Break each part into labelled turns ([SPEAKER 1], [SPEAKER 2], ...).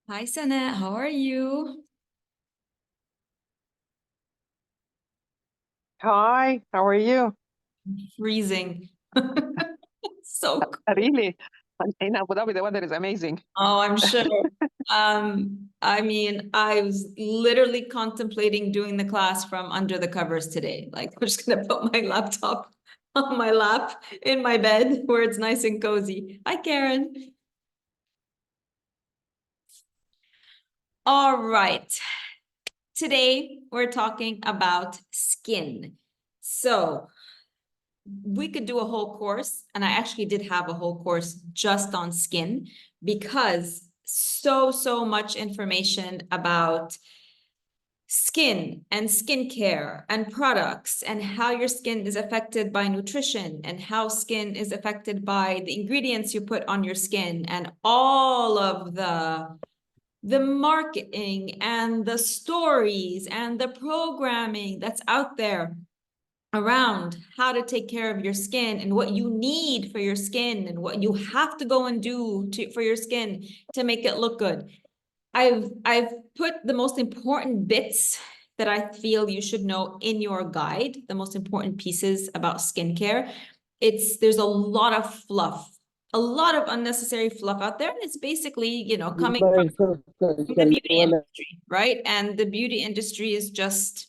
[SPEAKER 1] Hi, Sanette. How are you?
[SPEAKER 2] Hi, how are you?
[SPEAKER 1] Freezing. So cold.
[SPEAKER 2] Really? In Abu Dhabi, the weather is amazing.
[SPEAKER 1] Oh, I'm sure. I mean, I was literally contemplating doing the class from under the covers today. Like, I'm just gonna put my laptop on my lap in my bed where it's nice and cozy. Hi, Karen. All right. Today we're talking about skin. So we could do a whole course, and I actually did have a whole course just on skin because so much information about skin and skincare and products and how your skin is affected by nutrition and how skin is affected by the ingredients you put on your skin and all of the marketing and the stories and the programming that's out there around how to take care of your skin and what you need for your skin and what you have to go and do for your skin to make it look good. I've put the most important bits that I feel you should know in your guide, the most important pieces about skincare. There's a lot of fluff, a lot of unnecessary fluff out there. And it's basically, coming from the beauty industry, right? And the beauty industry is just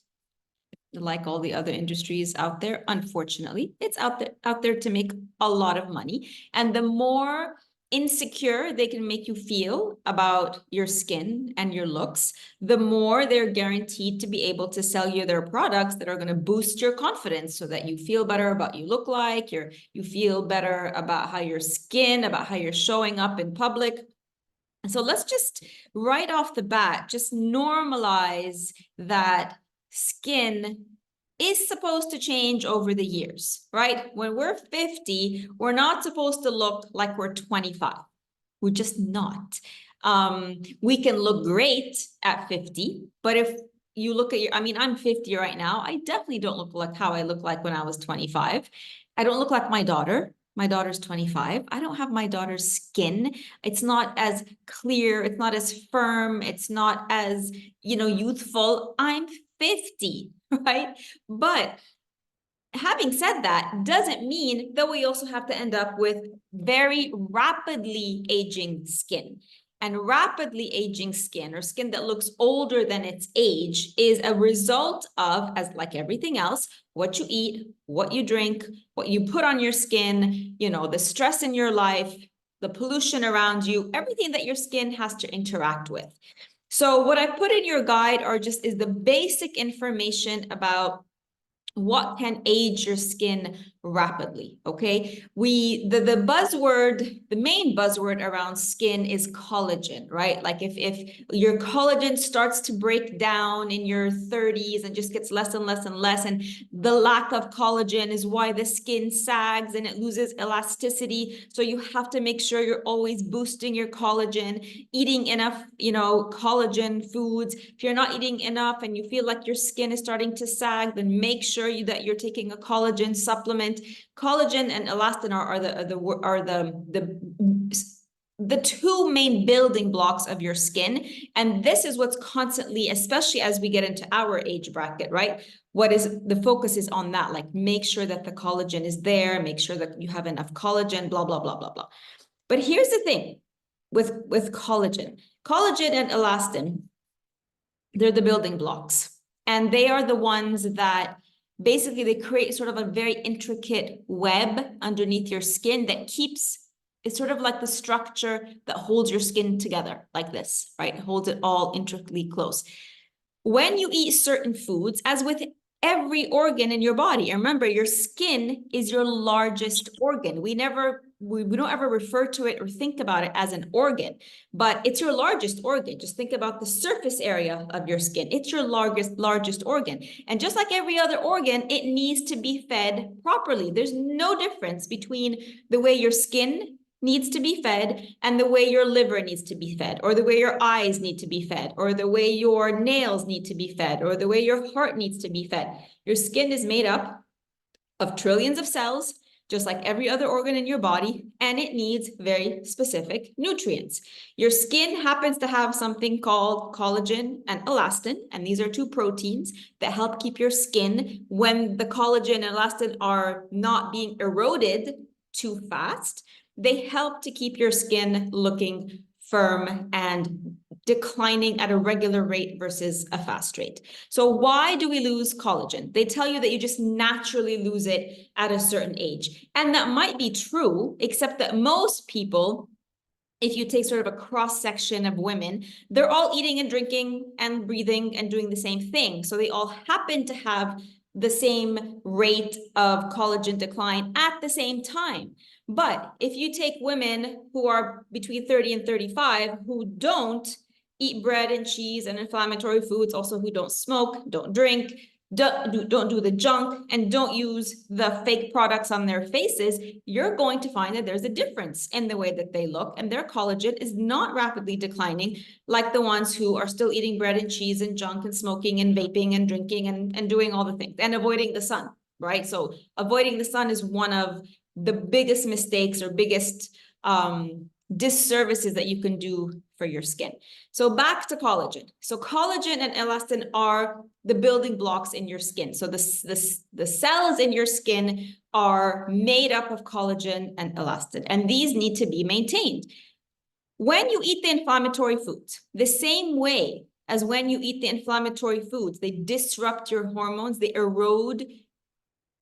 [SPEAKER 1] like all the other industries out there. Unfortunately, it's out there to make a lot of money. And the more insecure they can make you feel about your skin and your looks, the more they're guaranteed to be able to sell you their products that are going to boost your confidence so that you feel better about you look like, you feel better about how your skin, about how you're showing up in public. And so let's just right off the bat, just normalize that skin is supposed to change over the years, right? When we're 50, we're not supposed to look like we're 25. We're just not. We can look great at 50, but if you look at I mean, I'm 50 right now. I definitely don't look like how I looked like when I was 25. I don't look like my daughter. My daughter's 25. I don't have my daughter's skin. It's not as clear. It's not as firm. It's not as, youthful. I'm 50, right? But having said that, doesn't mean that we also have to end up with very rapidly aging skin. And rapidly aging skin, or skin that looks older than its age, is a result of, as like everything else, what you eat, what you drink, what you put on your skin, the stress in your life, the pollution around you, everything that your skin has to interact with. So what I put in your guide is the basic information about what can age your skin rapidly. Okay, the buzzword, the main buzzword around skin is collagen, right? Like if your collagen starts to break down in your 30s and just gets less and less and less, and the lack of collagen is why the skin sags and it loses elasticity. So you have to make sure you're always boosting your collagen, eating enough collagen foods. If you're not eating enough and you feel like your skin is starting to sag, then make sure that you're taking a collagen supplement. Collagen and elastin are the two main building blocks of your skin. And this is what's constantly, especially as we get into our age bracket, right? The focus is on that, like make sure that the collagen is there, make sure that you have enough collagen, blah, blah, blah, blah, blah. But here's the thing with collagen and elastin, they're the building blocks. And they are the ones that basically they create sort of a very intricate web underneath your skin that it's sort of like the structure that holds your skin together like this, right? It holds it all intricately close. When you eat certain foods, as with every organ in your body, remember your skin is your largest organ. We don't ever refer to it or think about it as an organ, but it's your largest organ. Just think about the surface area of your skin. It's your largest organ. And just like every other organ, it needs to be fed properly. There's no difference between the way your skin needs to be fed and the way your liver needs to be fed, or the way your eyes need to be fed, or the way your nails need to be fed, or the way your heart needs to be fed. Your skin is made up of trillions of cells just like every other organ in your body, and it needs very specific nutrients. Your skin happens to have something called collagen and elastin, and these are two proteins that help keep your skin, when the collagen and elastin are not being eroded too fast, they help to keep your skin looking firm and declining at a regular rate versus a fast rate. So why do we lose collagen? They tell you that you just naturally lose it at a certain age. And that might be true, except that most people, if you take sort of a cross section of women, they're all eating and drinking and breathing and doing the same thing. So they all happen to have the same rate of collagen decline at the same time. But if you take women who are between 30 and 35 who don't eat bread and cheese and inflammatory foods, also who don't smoke, don't drink, don't do the junk, and don't use the fake products on their faces, you're going to find that there's a difference in the way that they look, and their collagen is not rapidly declining like the ones who are still eating bread and cheese and junk and smoking and vaping and drinking and doing all the things and avoiding the sun, right? So avoiding the sun is one of the biggest mistakes or biggest disservices that you can do for your skin. So back to collagen. So collagen and elastin are the building blocks in your skin. So the cells in your skin are made up of collagen and elastin, and these need to be maintained. When you eat the inflammatory foods, the same way as when you eat the inflammatory foods, they disrupt your hormones, they erode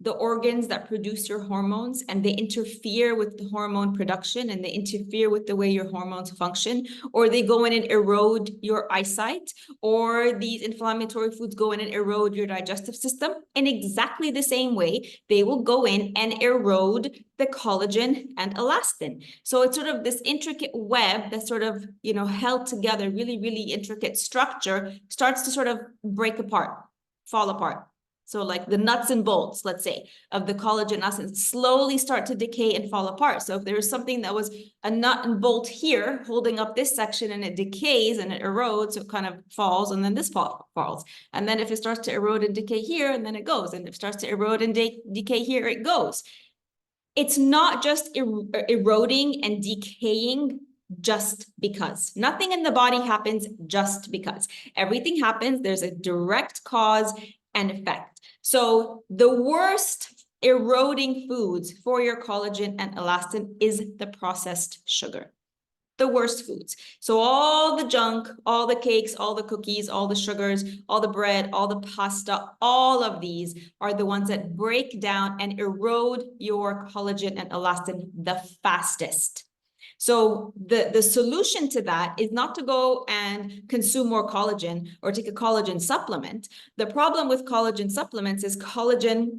[SPEAKER 1] the organs that produce your hormones, and they interfere with the hormone production, and they interfere with the way your hormones function, or they go in and erode your eyesight, or these inflammatory foods go in and erode your digestive system. In exactly the same way, they will go in and erode the collagen and elastin. So it's sort of this intricate web that's sort of, held together, really, really intricate structure starts to sort of break apart, fall apart. So like the nuts and bolts, let's say, of the collagen elastin slowly start to decay and fall apart. So if there was something that was a nut and bolt here holding up this section, and it decays and it erodes, so it kind of falls, and then this falls. And then if it starts to erode and decay here, and then it goes. And if it starts to erode and decay here, it goes. It's not just eroding and decaying just because. Nothing in the body happens just because. Everything happens, there's a direct cause and effect. So the worst eroding foods for your collagen and elastin is the processed sugar. The worst foods. So all the junk, all the cakes, all the cookies, all the sugars, all the bread, all the pasta, all of these are the ones that break down and erode your collagen and elastin the fastest. So the solution to that is not to go and consume more collagen or take a collagen supplement. The problem with collagen supplements is collagen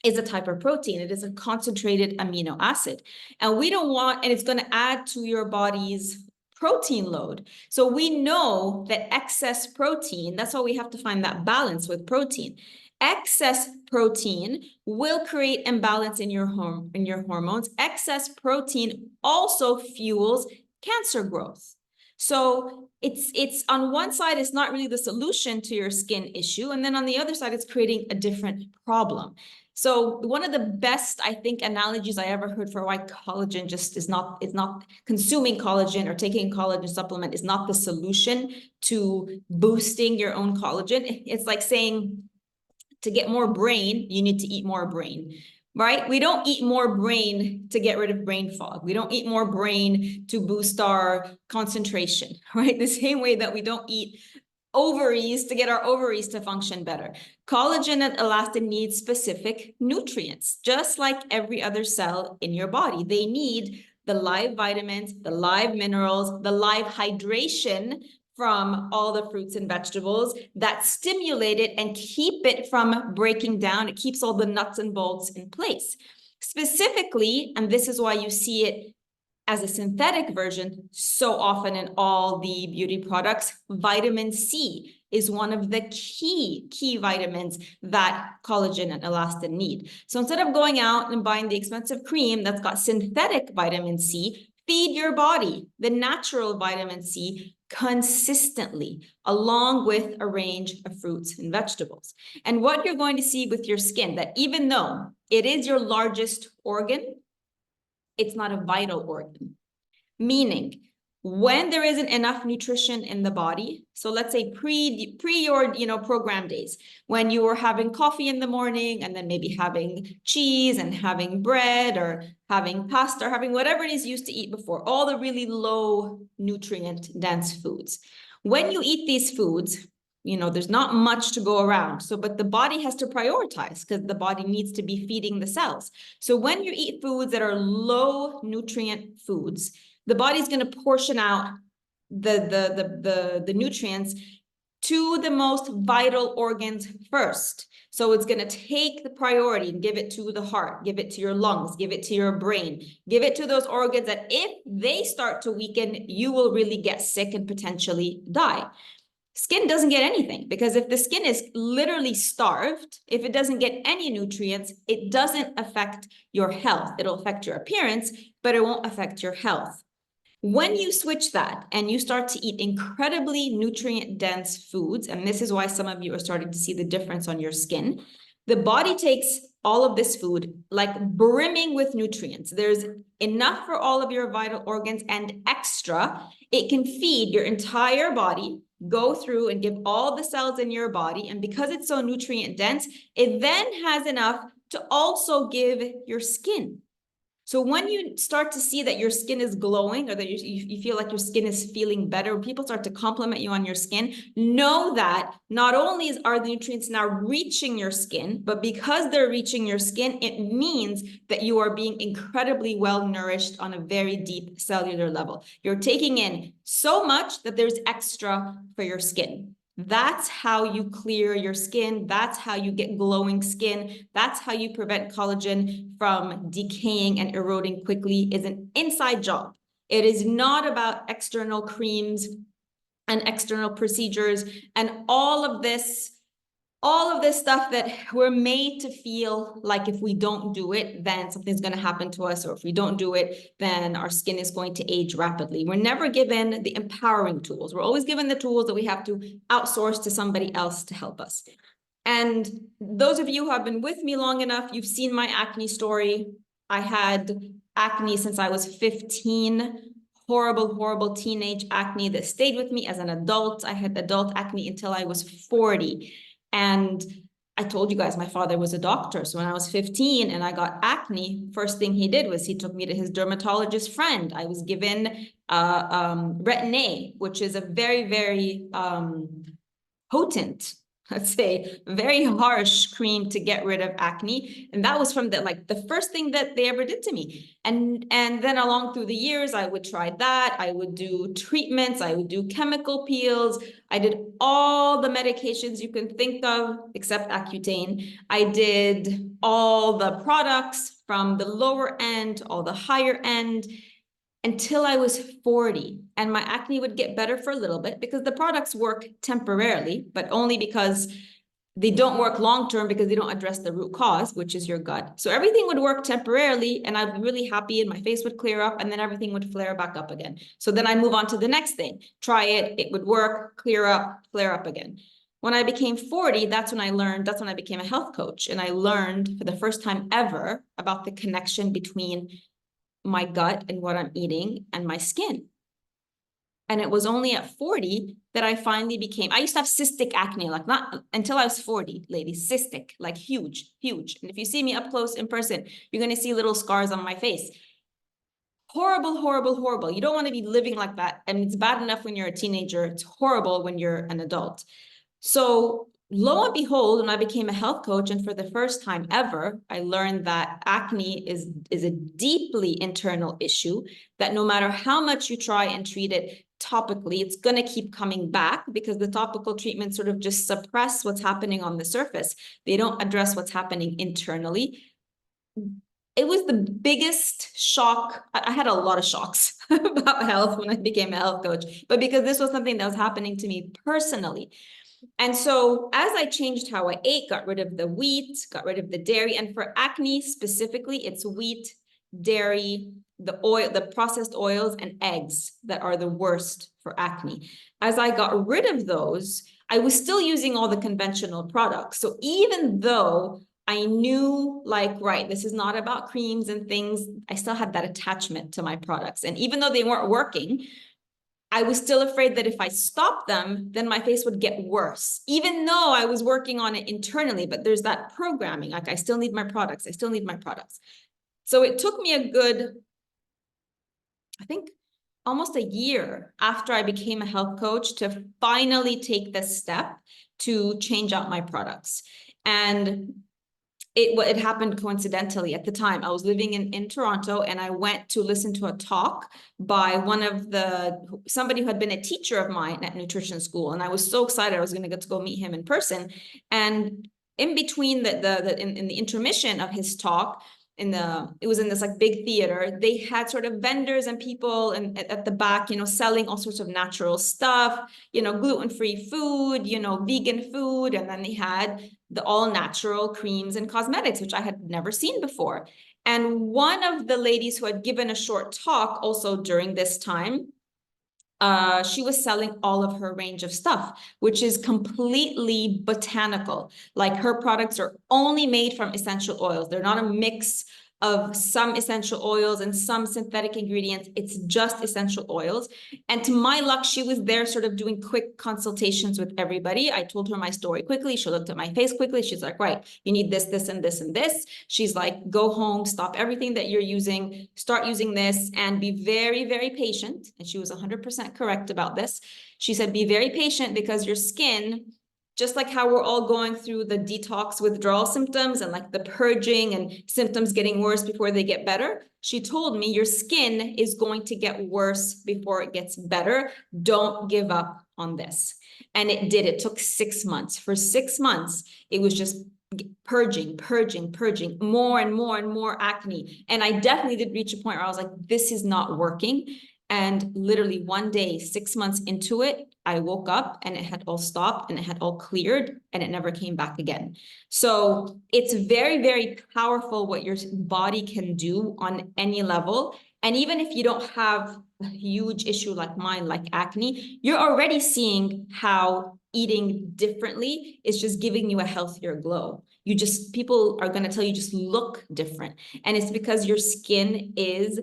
[SPEAKER 1] is a type of protein. It is a concentrated amino acid. And we don't want, and it's going to add to your body's protein load. So we know that excess protein, that's why we have to find that balance with protein. Excess protein will create imbalance in your hormones. Excess protein also fuels cancer growth. So it's on one side, it's not really the solution to your skin issue. And then on the other side, it's creating a different problem. So one of the best, I think, analogies I ever heard for why collagen just is not consuming collagen or taking a collagen supplement is not the solution to boosting your own collagen. It's like saying, to get more brain, you need to eat more brain, right? We don't eat more brain to get rid of brain fog. We don't eat more brain to boost our concentration, right? The same way that we don't eat ovaries to get our ovaries to function better. Collagen and elastin need specific nutrients, just like every other cell in your body. They need the live vitamins, the live minerals, the live hydration from all the fruits and vegetables that stimulate it and keep it from breaking down. It keeps all the nuts and bolts in place. Specifically, and this is why you see it as a synthetic version so often in all the beauty products, vitamin C is one of the key vitamins that collagen and elastin need. So instead of going out and buying the expensive cream that's got synthetic vitamin C, feed your body the natural vitamin C consistently, along with a range of fruits and vegetables. And what you're going to see with your skin, that even though it is your largest organ. It's not a vital organ. Meaning, when there isn't enough nutrition in the body, so let's say pre your program days, when you were having coffee in the morning and then maybe having cheese and having bread or having pasta or having whatever it is you used to eat before, all the really low nutrient dense foods. When you eat these foods, there's not much to go around. So, but the body has to prioritize because the body needs to be feeding the cells. So when you eat foods that are low nutrient foods, the body's going to portion out the nutrients to the most vital organs first. So it's going to take the priority and give it to the heart, give it to your lungs, give it to your brain, give it to those organs that if they start to weaken, you will really get sick and potentially die. Skin doesn't get anything because if the skin is literally starved, if it doesn't get any nutrients, it doesn't affect your health. It'll affect your appearance, but it won't affect your health. When you switch that and you start to eat incredibly nutrient-dense foods, and this is why some of you are starting to see the difference on your skin, the body takes all of this food like brimming with nutrients. There's enough for all of your vital organs and extra. It can feed your entire body, go through and give all the cells in your body. And because it's so nutrient dense, it then has enough to also give your skin. So when you start to see that your skin is glowing or that you feel like your skin is feeling better, when people start to compliment you on your skin, know that not only are the nutrients now reaching your skin, but because they're reaching your skin, it means that you are being incredibly well nourished on a very deep cellular level. You're taking in so much that there's extra for your skin. That's how you clear your skin. That's how you get glowing skin. That's how you prevent collagen from decaying and eroding quickly. It's an inside job. It is not about external creams and external procedures and all of this stuff that we're made to feel like if we don't do it, then something's going to happen to us, or if we don't do it, then our skin is going to age rapidly. We're never given the empowering tools. We're always given the tools that we have to outsource to somebody else to help us. And those of you who have been with me long enough, you've seen my acne story. I had acne since I was 15. Horrible, horrible teenage acne that stayed with me as an adult. I had adult acne until I was 40. And I told you guys my father was a doctor. So when I was 15 and I got acne, first thing he did was he took me to his dermatologist friend. I was given Retin-A, which is a very, very potent, let's say, very harsh cream to get rid of acne. And that was from the first thing that they ever did to me. And then along through the years, I would try that. I would do treatments. I would do chemical peels. I did all the medications you can think of, except Accutane. I did all the products from the lower end, all the higher end, until I was 40. And my acne would get better for a little bit because the products work temporarily, but only because they don't work long-term because they don't address the root cause, which is your gut. So everything would work temporarily and I'd be really happy and my face would clear up and then everything would flare back up again. So then I move on to the next thing. Try it, it would work, clear up, flare up again. When I became 40, that's when I became a health coach. And I learned for the first time ever about the connection between my gut and what I'm eating and my skin. And it was only at 40 that I finally became, I used to have cystic acne, like not until I was 40, ladies, cystic, like huge, huge. And if you see me up close in person, you're going to see little scars on my face. Horrible, horrible, horrible. You don't want to be living like that. And it's bad enough when you're a teenager. It's horrible when you're an adult. So lo and behold, when I became a health coach, and for the first time ever, I learned that acne is a deeply internal issue, that no matter how much you try and treat it topically, it's going to keep coming back because the topical treatments sort of just suppress what's happening on the surface. They don't address what's happening internally. It was the biggest shock. I had a lot of shocks about health when I became a health coach, but because this was something that was happening to me personally. And so as I changed how I ate, got rid of the wheat, got rid of the dairy, and for acne specifically, it's wheat, dairy, the oil, the processed oils, and eggs that are the worst for acne. As I got rid of those, I was still using all the conventional products. So even though I knew like, right, this is not about creams and things. I still had that attachment to my products. And even though they weren't working, I was still afraid that if I stopped them, then my face would get worse, even though I was working on it internally. But there's that programming, like I still need my products. I still need my products. So it took me a good, I think, almost a year after I became a health coach to finally take this step to change out my products. And it happened coincidentally at the time. I was living in Toronto, and I went to listen to a talk by somebody who had been a teacher of mine at nutrition school. And I was so excited I was going to get to go meet him in person. And in between in the intermission of his talk, it was in this like big theater, they had sort of vendors and people and at the back, selling all sorts of natural stuff, gluten-free food, vegan food. And then they had the all natural creams and cosmetics, which I had never seen before. And one of the ladies who had given a short talk also during this time, she was selling all of her range of stuff, which is completely botanical. Like her products are only made from essential oils. They're not a mix of some essential oils and some synthetic ingredients. It's just essential oils. And to my luck, she was there sort of doing quick consultations with everybody. I told her my story quickly. She looked at my face quickly. She's like, right, you need this, this, and this, and this. She's like, go home, stop everything that you're using, start using this, and be very, very patient. And she was 100% correct about this. She said, be very patient because your skin, just like how we're all going through the detox withdrawal symptoms and like the purging and symptoms getting worse before they get better, she told me your skin is going to get worse before it gets better. Don't give up on this. And it did. It took 6 months. For 6 months, it was just purging, more and more and more acne. And I definitely did reach a point where I was like, this is not working. And literally one day, 6 months into it, I woke up and it had all stopped and it had all cleared and it never came back again. So it's very, very powerful what your body can do on any level. And even if you don't have a huge issue like mine, like acne, you're already seeing how eating differently is just giving you a healthier glow. People are going to tell you just look different. And it's because your skin is,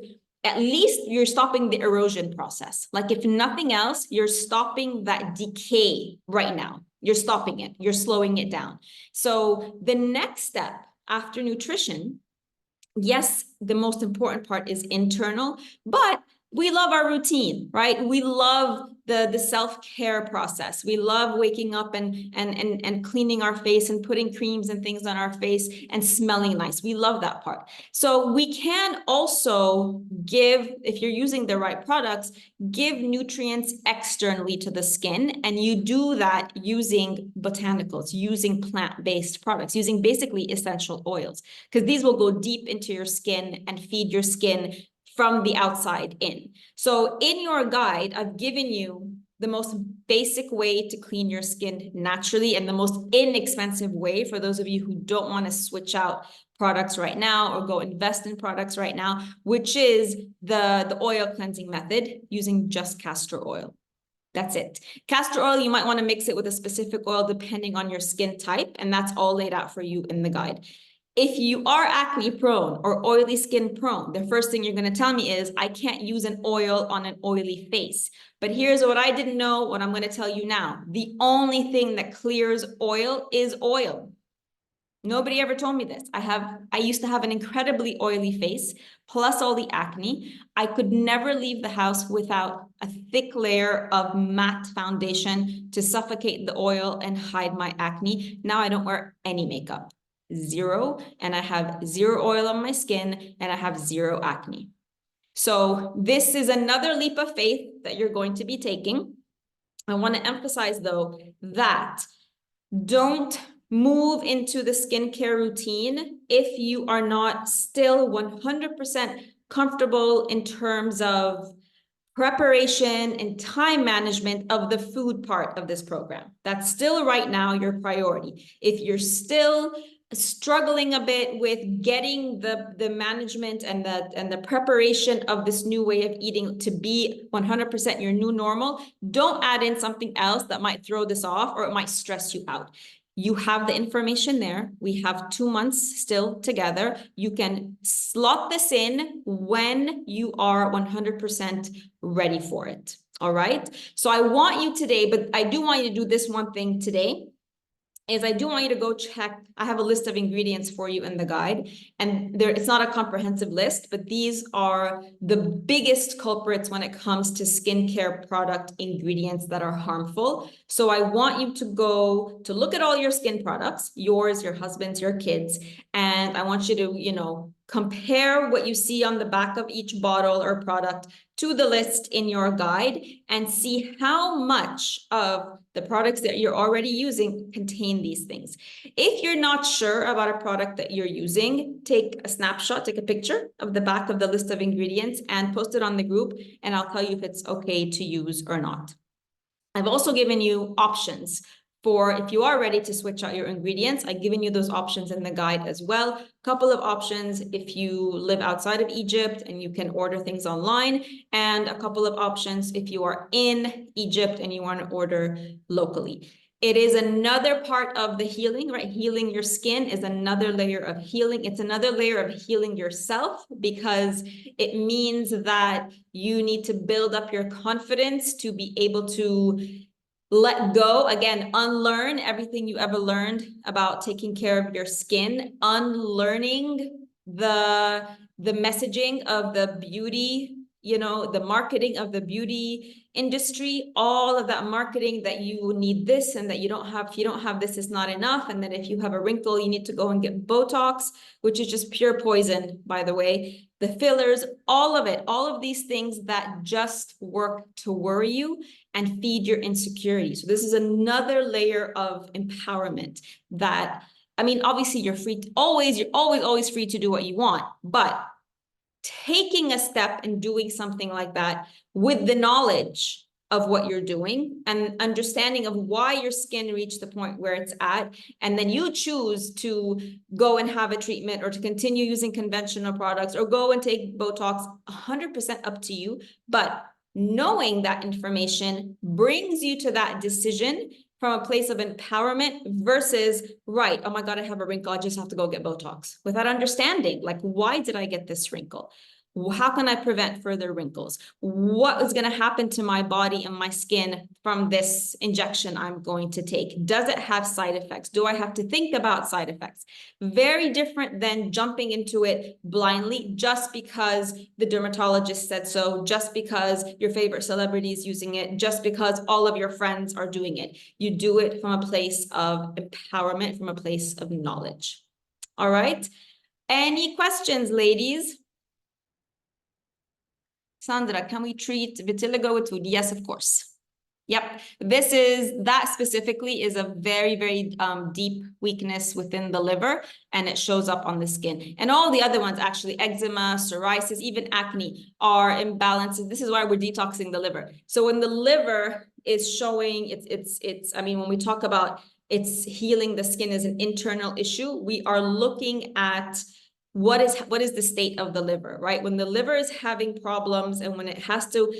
[SPEAKER 1] at least you're stopping the erosion process. Like if nothing else, you're stopping that decay right now. You're stopping it. You're slowing it down. So the next step after nutrition, yes, the most important part is internal, but we love our routine, right? We love the self-care process. We love waking up and cleaning our face and putting creams and things on our face and smelling nice. We love that part. So we can also give, if you're using the right products, give nutrients externally to the skin. And you do that using botanicals, using plant-based products, using basically essential oils, because these will go deep into your skin and feed your skin from the outside in. So in your guide, I've given you the most basic way to clean your skin naturally and the most inexpensive way for those of you who don't want to switch out products right now or go invest in products right now, which is the oil cleansing method using just castor oil. That's it. Castor oil, you might want to mix it with a specific oil depending on your skin type, and that's all laid out for you in the guide. If you are acne prone or oily skin prone, the first thing you're going to tell me is, I can't use an oil on an oily face. But here's what I didn't know, what I'm going to tell you now. The only thing that clears oil is oil. Nobody ever told me this. I used to have an incredibly oily face, plus all the acne. I could never leave the house without a thick layer of matte foundation to suffocate the oil and hide my acne. Now I don't wear any makeup. Zero, and I have zero oil on my skin, and I have zero acne. So this is another leap of faith that you're going to be taking. I want to emphasize though that don't move into the skincare routine if you are not still 100% comfortable in terms of preparation and time management of the food part of this program. That's still right now your priority. If you're still struggling a bit with getting the management and the preparation of this new way of eating to be 100% your new normal, don't add in something else that might throw this off or it might stress you out. You have the information there. We have 2 months still together. You can slot this in when you are 100% ready for it. All right. So I want you today, but I do want you to do this one thing today. Is I do want you to go check. I have a list of ingredients for you in the guide, and it's not a comprehensive list, but these are the biggest culprits when it comes to skincare product ingredients that are harmful. So I want you to go to look at all your skin products, yours, your husband's, your kids, and I want you to, compare what you see on the back of each bottle or product to the list in your guide and see how much of the products that you're already using contain these things. If you're not sure about a product that you're using, take a snapshot, take a picture of the back of the list of ingredients and post it on the group, and I'll tell you if it's okay to use or not. I've also given you options for if you are ready to switch out your ingredients. I've given you those options in the guide as well. A couple of options if you live outside of Egypt and you can order things online, and a couple of options if you are in Egypt and you want to order locally. It is another part of the healing, right? Healing your skin is another layer of healing. It's another layer of healing yourself because it means that you need to build up your confidence to be able to let go, again, unlearn everything you ever learned about taking care of your skin, unlearning the messaging of the beauty, the marketing of the beauty industry, all of that marketing that you need this and that you don't have, if you don't have this, it's not enough. And then if you have a wrinkle, you need to go and get Botox, which is just pure poison, by the way. The fillers, all of it, all of these things that just work to worry you and feed your insecurity. So this is another layer of empowerment that, obviously you're always free to do what you want, but taking a step and doing something like that with the knowledge of what you're doing and understanding of why your skin reached the point where it's at, and then you choose to go and have a treatment or to continue using conventional products or go and take Botox, 100% up to you. But knowing that information brings you to that decision from a place of empowerment versus, right, oh my God, I have a wrinkle, I just have to go get Botox. Without understanding, like, why did I get this wrinkle? How can I prevent further wrinkles? What is going to happen to my body and my skin from this injection I'm going to take? Does it have side effects? Do I have to think about side effects? Very different than jumping into it blindly just because the dermatologist said so, just because your favorite celebrity is using it, just because all of your friends are doing it. You do it from a place of empowerment, from a place of knowledge. All right. Any questions, ladies? Sandra, can we treat vitiligo with food? Yes, of course. Yep, that specifically is a very, very deep weakness within the liver, and it shows up on the skin. And all the other ones, actually, eczema, psoriasis, even acne, are imbalances. This is why we're detoxing the liver. So when the liver is showing, when we talk about it's healing the skin as an internal issue, we are looking at what is the state of the liver, right? When the liver is having problems and when it has to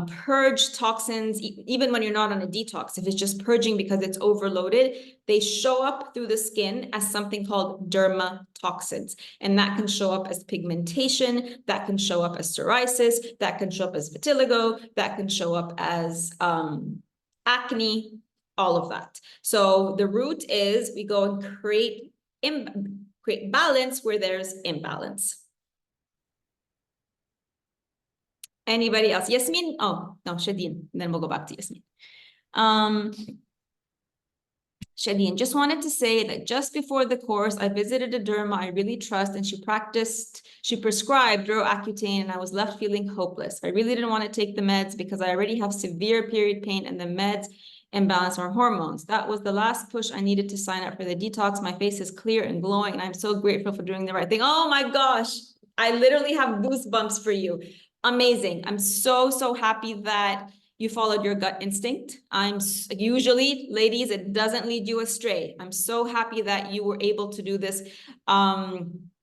[SPEAKER 1] purge toxins, even when you're not on a detox, if it's just purging because it's overloaded, they show up through the skin as something called dermatoxins. And that can show up as pigmentation, that can show up as psoriasis, that can show up as vitiligo, that can show up as acne, all of that. So the root is we go and create balance where there's imbalance. Anybody else? Yasmin? Oh, no, Shadeen. Then we'll go back to Yasmin. Shadeen, just wanted to say that just before the course, I visited a derma I really trust, and she prescribed Roaccutane, and I was left feeling hopeless. I really didn't want to take the meds because I already have severe period pain, and the meds imbalance our hormones. That was the last push I needed to sign up for the detox. My face is clear and glowing, and I'm so grateful for doing the right thing. Oh my gosh, I literally have goosebumps for you. Amazing. I'm so happy that you followed your gut instinct. Usually, ladies, it doesn't lead you astray. I'm so happy that you were able to do this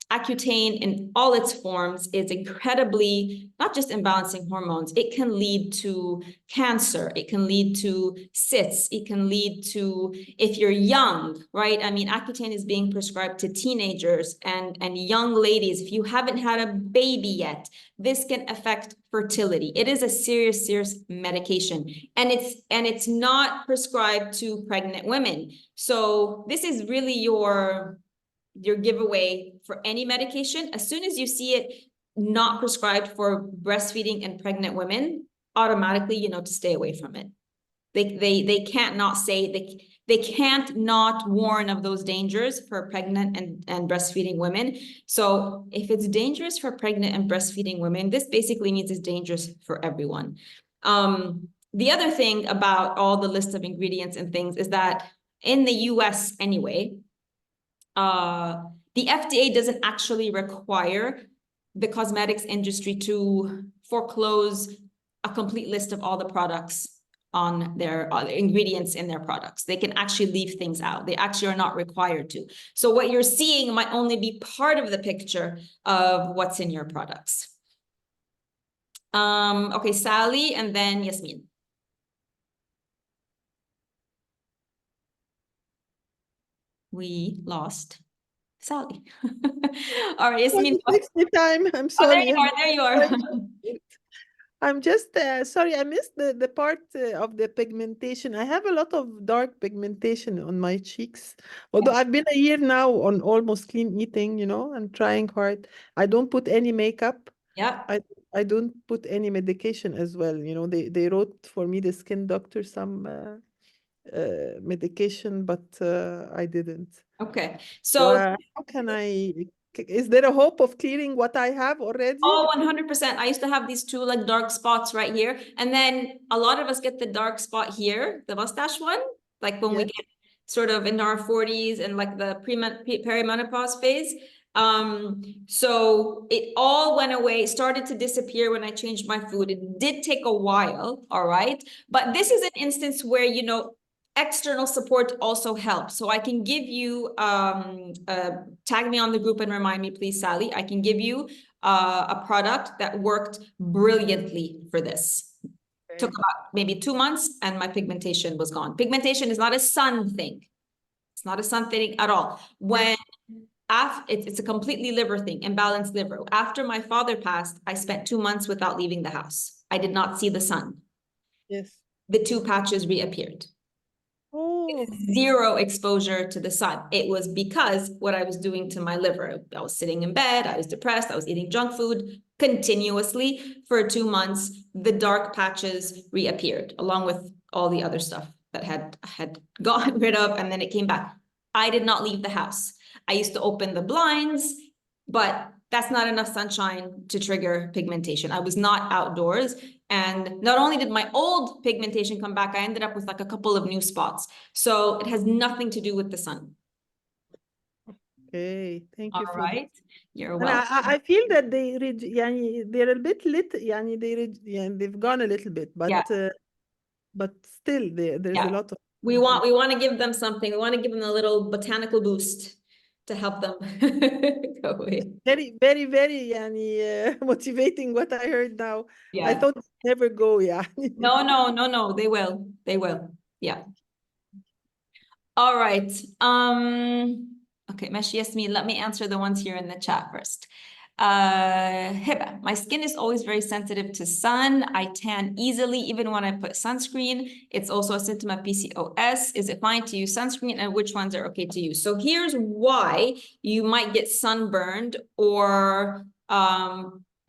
[SPEAKER 1] Accutane in all its forms is incredibly, not just imbalancing hormones, it can lead to cancer, it can lead to cysts, it can lead to, if you're young, right? I mean, Accutane is being prescribed to teenagers and young ladies. If you haven't had a baby yet, this can affect fertility. It is a serious, serious medication. And it's not prescribed to pregnant women. So this is really your giveaway for any medication. As soon as you see it not prescribed for breastfeeding and pregnant women, automatically you know to stay away from it. They can't not say, they can't not warn of those dangers for pregnant and breastfeeding women. So if it's dangerous for pregnant and breastfeeding women, this basically means it's dangerous for everyone. The other thing about all the list of ingredients and things is that in the US anyway, the FDA doesn't actually require the cosmetics industry to foreclose a complete list of all the products on their ingredients in their products. They can actually leave things out. They actually are not required to. So what you're seeing might only be part of the picture of what's in your products. Okay, Sally, and then Yasmin. We lost Sally. All right, Yasmin.
[SPEAKER 3] It takes me time. I'm
[SPEAKER 1] Oh,
[SPEAKER 3] sorry.
[SPEAKER 1] there you are.
[SPEAKER 3] I'm just sorry, I missed the part of the pigmentation. I have a lot of dark pigmentation on my cheeks. Although I've been a year now on almost clean eating, you know, and trying hard. I don't put any makeup.
[SPEAKER 1] Yeah.
[SPEAKER 3] I don't put any medication as well. You know, they wrote for me, the skin doctor, some medication, but I didn't.
[SPEAKER 1] Okay.
[SPEAKER 3] So
[SPEAKER 1] So
[SPEAKER 3] how can is there a hope of clearing what I have already?
[SPEAKER 1] oh, 100%. I used to have these two like dark spots right here. And then a lot of us get the dark spot here, the mustache one, like when we
[SPEAKER 3] Yes.
[SPEAKER 1] get sort of in our 40s and like the perimenopause phase. So it all went away, started to disappear when I changed my food. It did take a while, all right? But this is an instance where, you know, external support also helps. So I can give you, tag me on the group and remind me, please, Sally. I can give you a product that worked brilliantly for this.
[SPEAKER 3] Okay.
[SPEAKER 1] Took about maybe 2 months and my pigmentation was gone. Pigmentation is not a sun thing. It's not a sun thing at all. When it's a completely liver thing, imbalanced liver. After my father passed, I spent 2 months without leaving the house. I did not see the sun.
[SPEAKER 3] Yes.
[SPEAKER 1] The 2 patches reappeared.
[SPEAKER 3] Oh.
[SPEAKER 1] Zero exposure to the sun. It was because what I was doing to my liver. I was sitting in bed, I was depressed, I was eating junk food continuously for 2 months. The dark patches reappeared along with all the other stuff that had gotten rid of, and then it came back. I did not leave the house. I used to open the blinds, but that's not enough sunshine to trigger pigmentation. I was not outdoors. And not only did my old pigmentation come back, I ended up with like a couple of new spots. So it has nothing to do with the sun.
[SPEAKER 3] Okay, thank
[SPEAKER 1] All
[SPEAKER 3] you for
[SPEAKER 1] right, you're
[SPEAKER 3] And
[SPEAKER 1] welcome.
[SPEAKER 3] I feel that they're a bit they've gone a little bit,
[SPEAKER 1] Yeah.
[SPEAKER 3] But still there's
[SPEAKER 1] Yeah.
[SPEAKER 3] a lot of
[SPEAKER 1] We want to give them something. We want to give them a little botanical boost to help them go away.
[SPEAKER 3] very, very, very motivating what I heard now. I
[SPEAKER 1] Yeah.
[SPEAKER 3] thought it'd never go, yeah.
[SPEAKER 1] No, they will. They will. Yeah. All right. Okay, Mesh, Yasmin, let me answer the ones here in the chat first. Hiba, my skin is always very sensitive to sun. I tan easily, even when I put sunscreen. It's also a symptom of PCOS. Is it fine to use sunscreen, and which ones are okay to use? So here's why you might get sunburned, or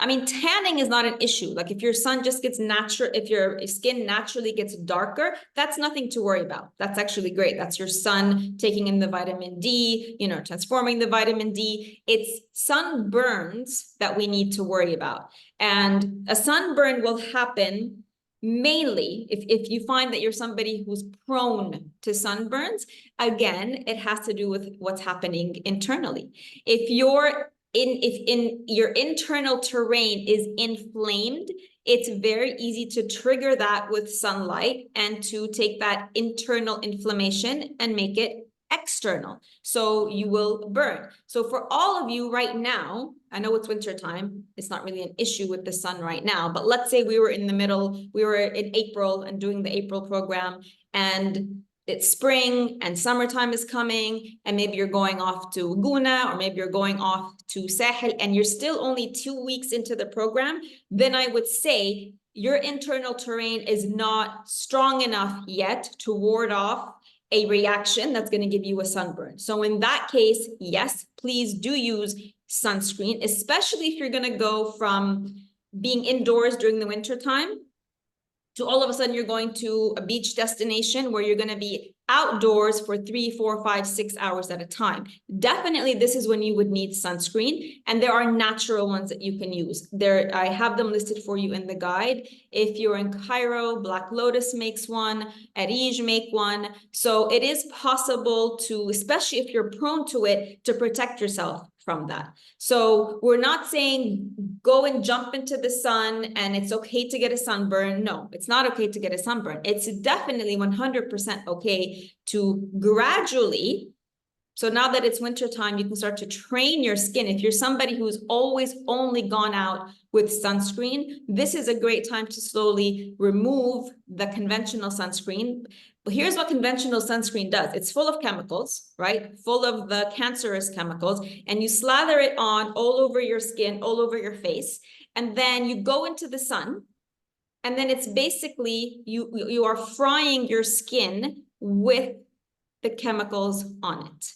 [SPEAKER 1] I mean, tanning is not an issue. Like if your sun just gets natural, if your skin naturally gets darker, that's nothing to worry about. That's actually great. That's your sun taking in the vitamin D, you know, transforming the vitamin D. It's sunburns that we need to worry about. And a sunburn will happen mainly if you find that you're somebody who's prone to sunburns. Again, it has to do with what's happening internally. If your internal terrain is inflamed, it's very easy to trigger that with sunlight and to take that internal inflammation and make it external. So you will burn. So for all of you right now, I know it's winter time. It's not really an issue with the sun right now, but let's say we were in the middle, we were in April and doing the April program, and it's spring and summertime is coming, and maybe you're going off to Guna, or maybe you're going off to Sahel, and you're still only 2 weeks into the program, then I would say your internal terrain is not strong enough yet to ward off a reaction that's going to give you a sunburn. So in that case, yes, please do use sunscreen, especially if you're going to go from being indoors during the winter time to all of a sudden you're going to a beach destination where you're going to be outdoors for 3, 4, 5, 6 hours at a time. Definitely, this is when you would need sunscreen, and there are natural ones that you can use. There, I have them listed for you in the guide. If you're in Cairo, Black Lotus makes one, Arij make one. So it is possible to, especially if you're prone to it, to protect yourself from that. So we're not saying go and jump into the sun and it's okay to get a sunburn. No, it's not okay to get a sunburn. It's definitely 100% okay to gradually. So now that it's winter time, you can start to train your skin. If you're somebody who's always only gone out with sunscreen, this is a great time to slowly remove the conventional sunscreen. But here's what conventional sunscreen does. It's full of chemicals, right? Full of the cancerous chemicals, and you slather it on all over your skin, all over your face, and then you go into the sun, and then it's basically, you are frying your skin with the chemicals on it.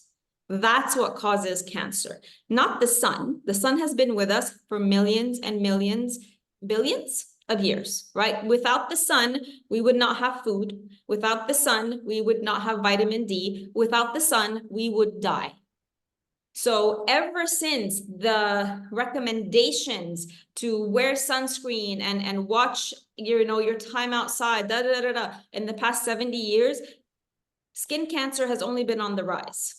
[SPEAKER 1] That's what causes cancer, not the sun. The sun has been with us for millions and millions, billions of years, right? Without the sun, we would not have food. Without the sun, we would not have vitamin D. Without the sun, we would die. So ever since the recommendations to wear sunscreen and watch your time outside, in the past 70 years, skin cancer has only been on the rise.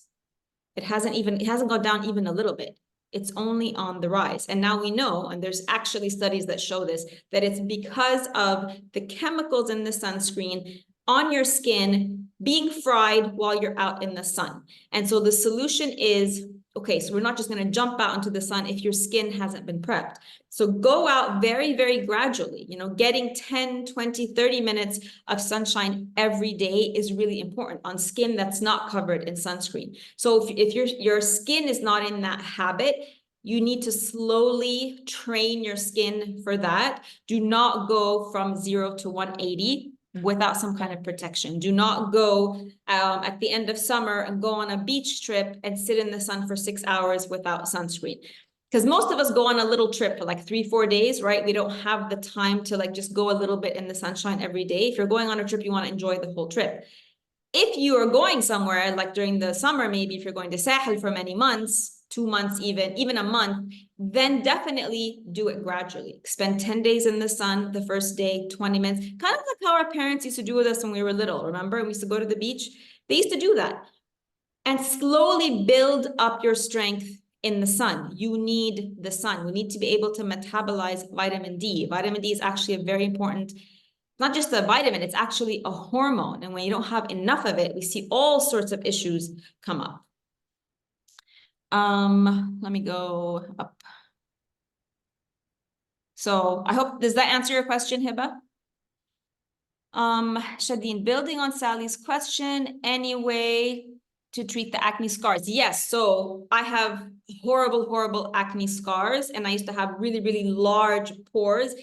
[SPEAKER 1] It hasn't gone down even a little bit. It's only on the rise. And now we know, and there's actually studies that show this, that it's because of the chemicals in the sunscreen on your skin being fried while you're out in the sun. And so the solution is, okay, so we're not just going to jump out into the sun if your skin hasn't been prepped. So go out very, very gradually. Getting 10, 20, 30 minutes of sunshine every day is really important on skin that's not covered in sunscreen. So if your skin is not in that habit, you need to slowly train your skin for that. Do not go from 0 to 180 without some kind of protection. Do not go at the end of summer and go on a beach trip and sit in the sun for 6 hours without sunscreen. Because most of us go on a little trip for like 3-4 days, right? We don't have the time to just go a little bit in the sunshine every day. If you're going on a trip, you want to enjoy the whole trip. If you are going somewhere, like during the summer, maybe if you're going to Sahel for many months, 2 months, even a month, then definitely do it gradually. Spend 10 days in the sun, the first day, 20 minutes, kind of like how our parents used to do with us when we were little. Remember, we used to go to the beach. They used to do that. And slowly build up your strength in the sun. You need the sun. We need to be able to metabolize vitamin D. Vitamin D is actually a very important, not just a vitamin, it's actually a hormone. And when you don't have enough of it, we see all sorts of issues come up. Let me go up. So I hope, does that answer your question, Hiba? Shadeen, building on Sally's question, any way to treat the acne scars? Yes, so I have horrible, horrible acne scars, and I used to have really, really large pores.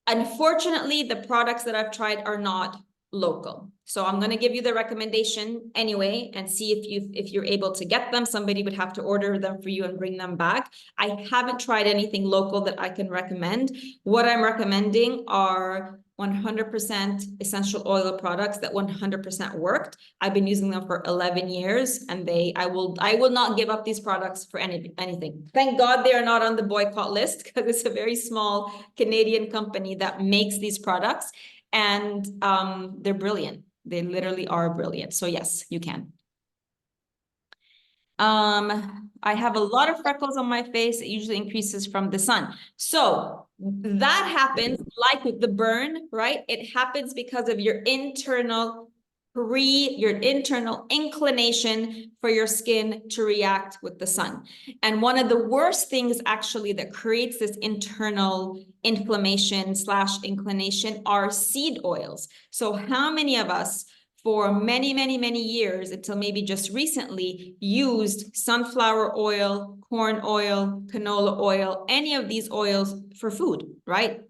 [SPEAKER 1] Unfortunately, the products that I've tried are not local. So I'm going to give you the recommendation anyway and see if you're able to get them. Somebody would have to order them for you and bring them back. I haven't tried anything local that I can recommend. What I'm recommending are 100% essential oil products that 100% worked. I've been using them for 11 years, and I will not give up these products for anything. Thank God they are not on the boycott list, because it's a very small Canadian company that makes these products, and they're brilliant. They literally are brilliant. So yes, you can. I have a lot of freckles on my face. It usually increases from the sun. So that happens like with the burn, right? It happens because of your internal your internal inclination for your skin to react with the sun. And one of the worst things actually that creates this internal inflammation / inclination are seed oils. So how many of us for many, many, many years, until maybe just recently, used sunflower oil, corn oil, canola oil, any of these oils for food, right?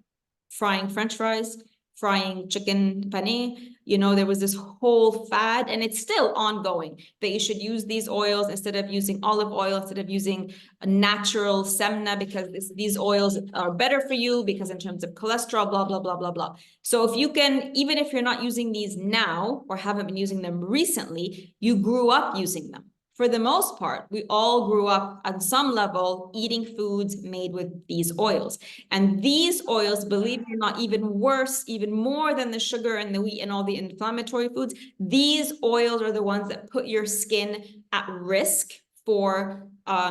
[SPEAKER 1] Frying French fries, frying chicken pané, you know, there was this whole fad, and it's still ongoing, that you should use these oils instead of using olive oil, instead of using a natural semna, because these oils are better for you because in terms of cholesterol, blah, blah, blah, blah, blah. So if you can, even if you're not using these now or haven't been using them recently, you grew up using them. For the most part, we all grew up on some level eating foods made with these oils. And these oils, believe it or not, even worse, even more than the sugar and the wheat and all the inflammatory foods, these oils are the ones that put your skin at risk for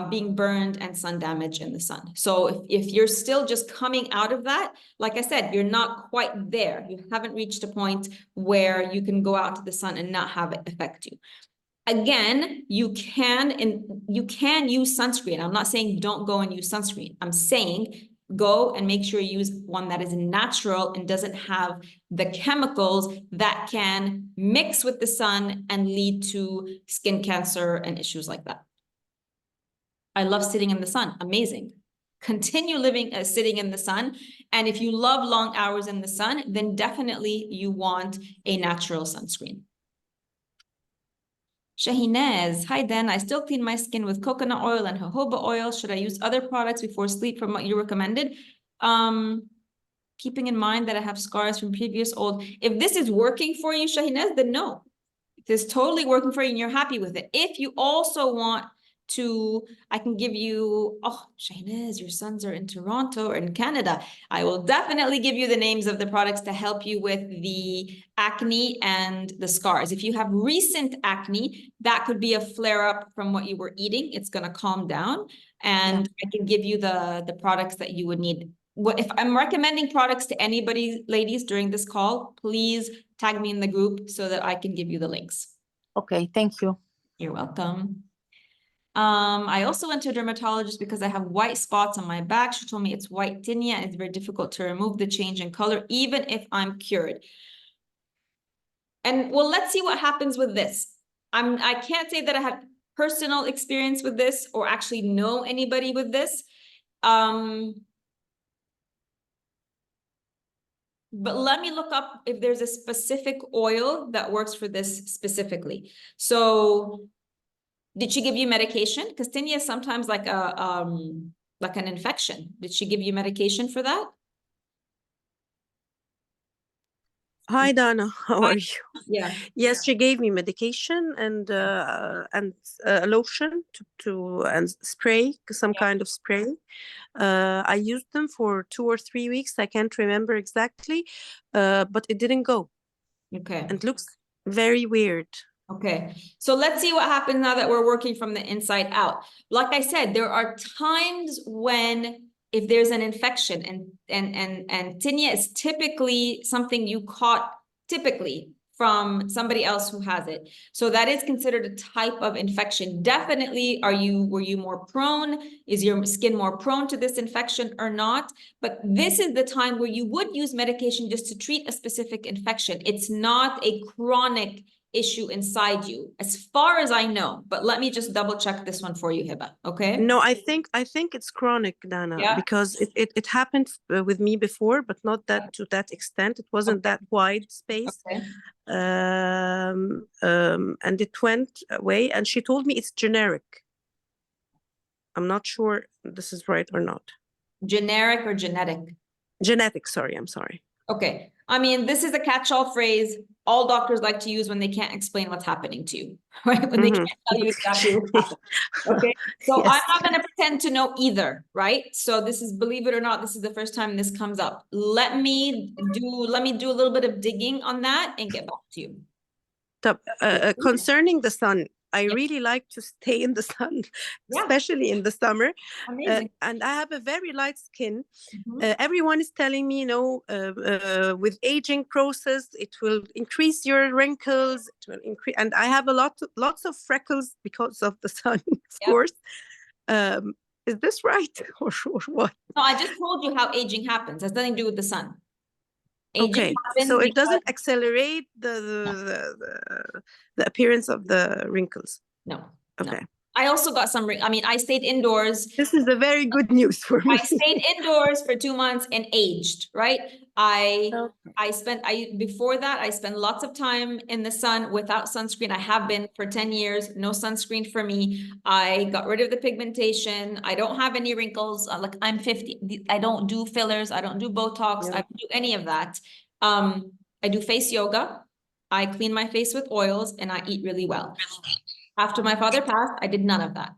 [SPEAKER 1] being burned and sun damage in the sun. So if you're still just coming out of that, like I said, you're not quite there. You haven't reached a point where you can go out to the sun and not have it affect you. Again, you can use sunscreen. I'm not saying don't go and use sunscreen. I'm saying go and make sure you use one that is natural and doesn't have the chemicals that can mix with the sun and lead to skin cancer and issues like that. I love sitting in the sun. Amazing. Continue living sitting in the sun. And if you love long hours in the sun, then definitely you want a natural sunscreen. Shahinez, hi Dan, I still clean my skin with coconut oil and jojoba oil. Should I use other products before sleep from what you recommended? Keeping in mind that I have scars from previous old. If this is working for you, Shahinez, then no. If it's totally working for you and you're happy with it. If you also want to, I can give you, oh, Shahinez, your sons are in Toronto or in Canada. I will definitely give you the names of the products to help you with the acne and the scars. If you have recent acne, that could be a flare-up from what you were eating. It's going to calm down, and I can give you the products that you would need. If I'm recommending products to anybody, ladies, during this call, please tag me in the group so that I can give you the links.
[SPEAKER 4] Okay, thank you.
[SPEAKER 1] You're welcome. I also went to a dermatologist because I have white spots on my back. She told me it's white tinea and it's very difficult to remove the change in color, even if I'm cured. And well, let's see what happens with this. I can't say that I have personal experience with this or actually know anybody with this. But let me look up if there's a specific oil that works for this specifically. So did she give you medication? Because tinea is sometimes like an infection. Did she give you medication for that?
[SPEAKER 5] Hi, Dana. How
[SPEAKER 1] Hi.
[SPEAKER 5] are you?
[SPEAKER 1] Yeah.
[SPEAKER 5] Yes, she gave me medication and a lotion and spray, some kind of spray. I used them for 2 or 3 weeks. I can't remember exactly, but it didn't go.
[SPEAKER 1] Okay.
[SPEAKER 5] And it looks very weird.
[SPEAKER 1] Okay, so let's see what happens now that we're working from the inside out. Like I said, there are times when if there's an infection and tinea is typically something you caught typically from somebody else who has it. So that is considered a type of infection. Definitely, were you more prone? Is your skin more prone to this infection or not? But this is the time where you would use medication just to treat a specific infection. It's not a chronic issue inside you, as far as I know. But let me just double check this one for you, Hiba. Okay.
[SPEAKER 5] No, I think it's chronic, Dana, because it happened with me before, but not that to that extent. It wasn't that wide space.
[SPEAKER 1] Okay.
[SPEAKER 5] And it went away, and she told me it's generic. I'm not sure this is right or not.
[SPEAKER 1] Generic or genetic?
[SPEAKER 5] Genetic, sorry, I'm sorry.
[SPEAKER 1] Okay. I mean, this is a catch-all phrase all doctors like to use when they can't explain what's happening to you, right? When they can't tell you exactly what's happening. Okay. So
[SPEAKER 5] Yes.
[SPEAKER 1] I'm not going to pretend to know either, right? So this is, believe it or not, this is the first time this comes up. Let me do a little bit of digging on that and get back to you.
[SPEAKER 5] Concerning the sun, I
[SPEAKER 1] Yeah.
[SPEAKER 5] really like to stay in the sun,
[SPEAKER 1] Yeah.
[SPEAKER 5] especially in the summer.
[SPEAKER 1] Amazing.
[SPEAKER 5] And I have a very light skin.
[SPEAKER 1] Mhm.
[SPEAKER 5] Everyone is telling me, with aging process, it will increase your wrinkles. It will increase, and I have lots of freckles because of the sun, of
[SPEAKER 1] Yep.
[SPEAKER 5] course. Is this right or what?
[SPEAKER 1] No, I just told you how aging happens. It has nothing to do with the sun. Aging
[SPEAKER 5] Okay,
[SPEAKER 1] happens
[SPEAKER 5] so it
[SPEAKER 1] because
[SPEAKER 5] doesn't accelerate the appearance of the wrinkles.
[SPEAKER 1] no.
[SPEAKER 5] Okay,
[SPEAKER 1] I also got some, I mean, I stayed indoors.
[SPEAKER 5] this is a very good news for me.
[SPEAKER 1] I stayed indoors for 2 months and aged, right? Before that, I spent lots of time in the sun without sunscreen. I have been for 10 years, no sunscreen for me. I got rid of the pigmentation. I don't have any wrinkles. Like I'm 50. I don't do fillers. I don't do Botox.
[SPEAKER 5] Yeah.
[SPEAKER 1] I don't do any of that. I do face yoga. I clean my face with oils and I eat really well. After my father passed, I did none of that.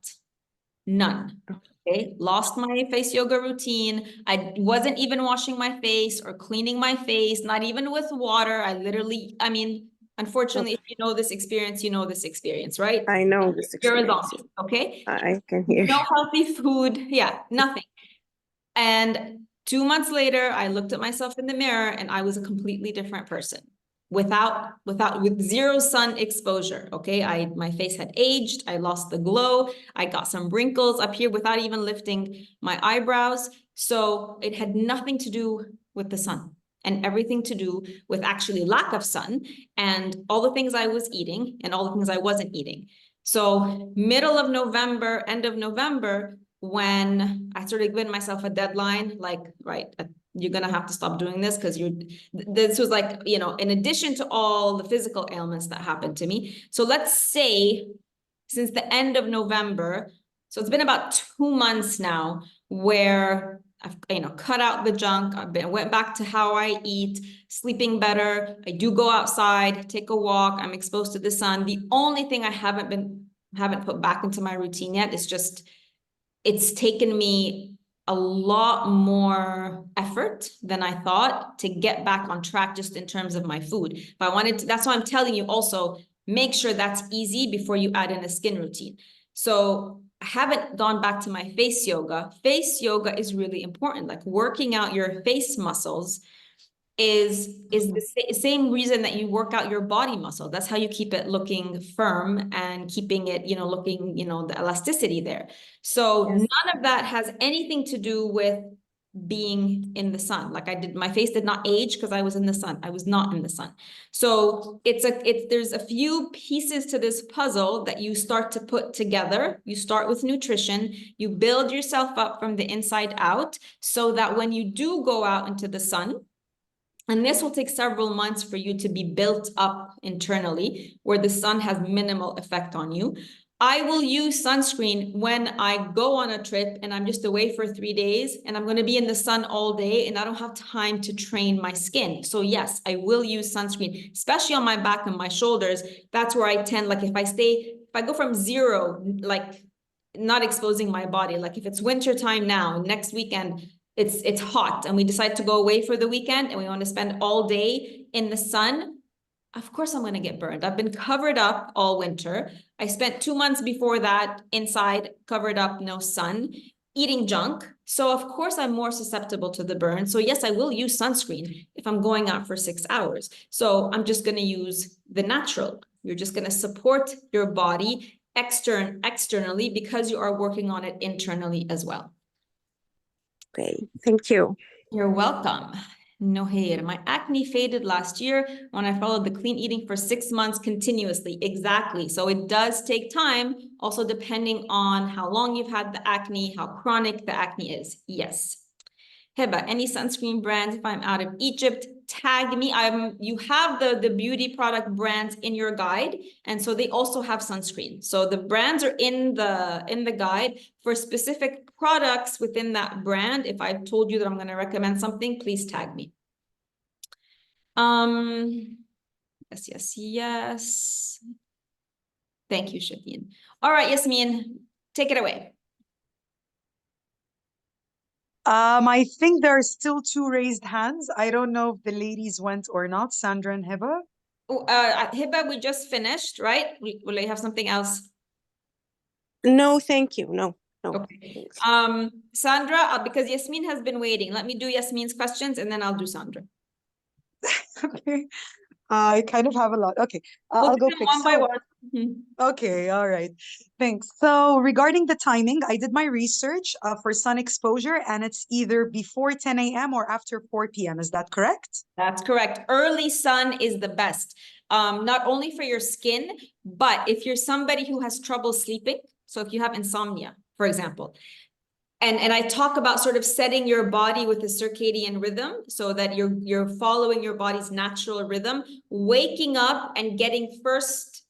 [SPEAKER 1] None. Okay, lost my face yoga routine. I wasn't even washing my face or cleaning my face, not even with water. I mean, unfortunately, if you know this experience, you know this experience, right?
[SPEAKER 5] I know this
[SPEAKER 1] You're a
[SPEAKER 5] experience.
[SPEAKER 1] zombie, okay?
[SPEAKER 5] I can hear.
[SPEAKER 1] No healthy food, yeah, nothing. And 2 months later, I looked at myself in the mirror and I was a completely different person. With zero sun exposure, okay? My face had aged, I lost the glow, I got some wrinkles up here without even lifting my eyebrows. So it had nothing to do with the sun and everything to do with actually lack of sun and all the things I was eating and all the things I wasn't eating. So middle of November, end of November, when I started giving myself a deadline, like, right, you're gonna have to stop doing this because this was like, you know, in addition to all the physical ailments that happened to me. So let's say since the end of November, so it's been about 2 months now where I've, you know, cut out the junk. Went back to how I eat, sleeping better. I do go outside, take a walk. I'm exposed to the sun. The only thing I haven't put back into my routine yet is just, it's taken me a lot more effort than I thought to get back on track just in terms of my food. But that's why I'm telling you also, make sure that's easy before you add in a skin routine. So I haven't gone back to my face yoga. Face yoga is really important. Like working out your face muscles is the same reason that you work out your body muscle. That's how you keep it looking firm and keeping it, you know, looking, you know, the elasticity there. So
[SPEAKER 5] Yes.
[SPEAKER 1] none of that has anything to do with being in the sun. Like my face did not age because I was in the sun. I was not in the sun. So there's a few pieces to this puzzle that you start to put together. You start with nutrition, you build yourself up from the inside out so that when you do go out into the sun, and this will take several months for you to be built up internally, where the sun has minimal effect on you. I will use sunscreen when I go on a trip and I'm just away for 3 days and I'm going to be in the sun all day and I don't have time to train my skin. So yes, I will use sunscreen, especially on my back and my shoulders. That's where I tend, like if I go from zero, like not exposing my body, like if it's winter time now, next weekend, it's hot and we decide to go away for the weekend and we want to spend all day in the sun, of course I'm going to get burned. I've been covered up all winter. I spent 2 months before that inside, covered up, no sun, eating junk. So of course I'm more susceptible to the burn. So yes, I will use sunscreen if I'm going out for 6 hours. So I'm just going to use the natural. You're just going to support your body externally because you are working on it internally as well.
[SPEAKER 5] Okay, thank you.
[SPEAKER 1] You're welcome. Noher, my acne faded last year when I followed the clean eating for 6 months continuously. Exactly. So it does take time, also depending on how long you've had the acne, how chronic the acne is. Yes. Heba, any sunscreen brands if I'm out of Egypt, tag me. You have the beauty product brands in your guide, and so they also have sunscreen. So the brands are in the guide. For specific products within that brand, if I've told you that I'm going to recommend something, please tag me. Yes. Thank you, Shafin. All right, Yasmin, take it away.
[SPEAKER 4] I think there are still 2 raised hands. I don't know if the ladies went or not, Sandra and Heba.
[SPEAKER 1] Hiba, we just finished, right? Will you have something else?
[SPEAKER 5] No, thank you. No, no.
[SPEAKER 1] Okay.
[SPEAKER 5] thanks.
[SPEAKER 1] Sandra, because Yasmin has been waiting, let me do Yasmin's questions and then I'll do Sandra.
[SPEAKER 4] Okay. I kind of have a lot. Okay.
[SPEAKER 1] We'll
[SPEAKER 4] I'll
[SPEAKER 1] do
[SPEAKER 4] go
[SPEAKER 1] them
[SPEAKER 4] pick.
[SPEAKER 1] one by
[SPEAKER 4] So,
[SPEAKER 1] one. Mhm.
[SPEAKER 4] okay, all right. Thanks. So regarding the timing, I did my research for sun exposure, and it's either before 10 a.m. or after 4 p.m. Is that correct?
[SPEAKER 1] That's correct. Early sun is the best, not only for your skin, but if you're somebody who has trouble sleeping, so if you have insomnia, for example, and I talk about sort of setting your body with a circadian rhythm so that you're following your body's natural rhythm, waking up and getting first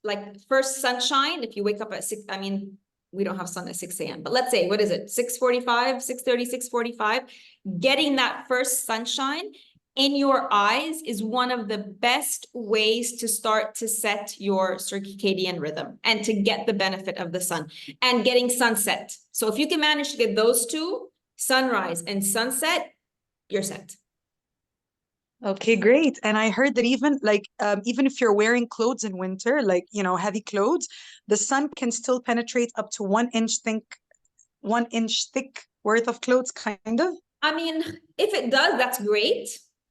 [SPEAKER 1] sunshine. If you wake up at 6, I mean, we don't have sun at 6 a.m., but let's say, what is it? 6:45, 6:30, 6:45, getting that first sunshine in your eyes is one of the best ways to start to set your circadian rhythm and to get the benefit of the sun and getting sunset. So if you can manage to get those two, sunrise and sunset, you're set.
[SPEAKER 4] Okay, great. And I heard that even if you're wearing clothes in winter, like, heavy clothes, the sun can still penetrate up to 1 inch thick worth of clothes, kind of.
[SPEAKER 1] I mean, if it does, that's great.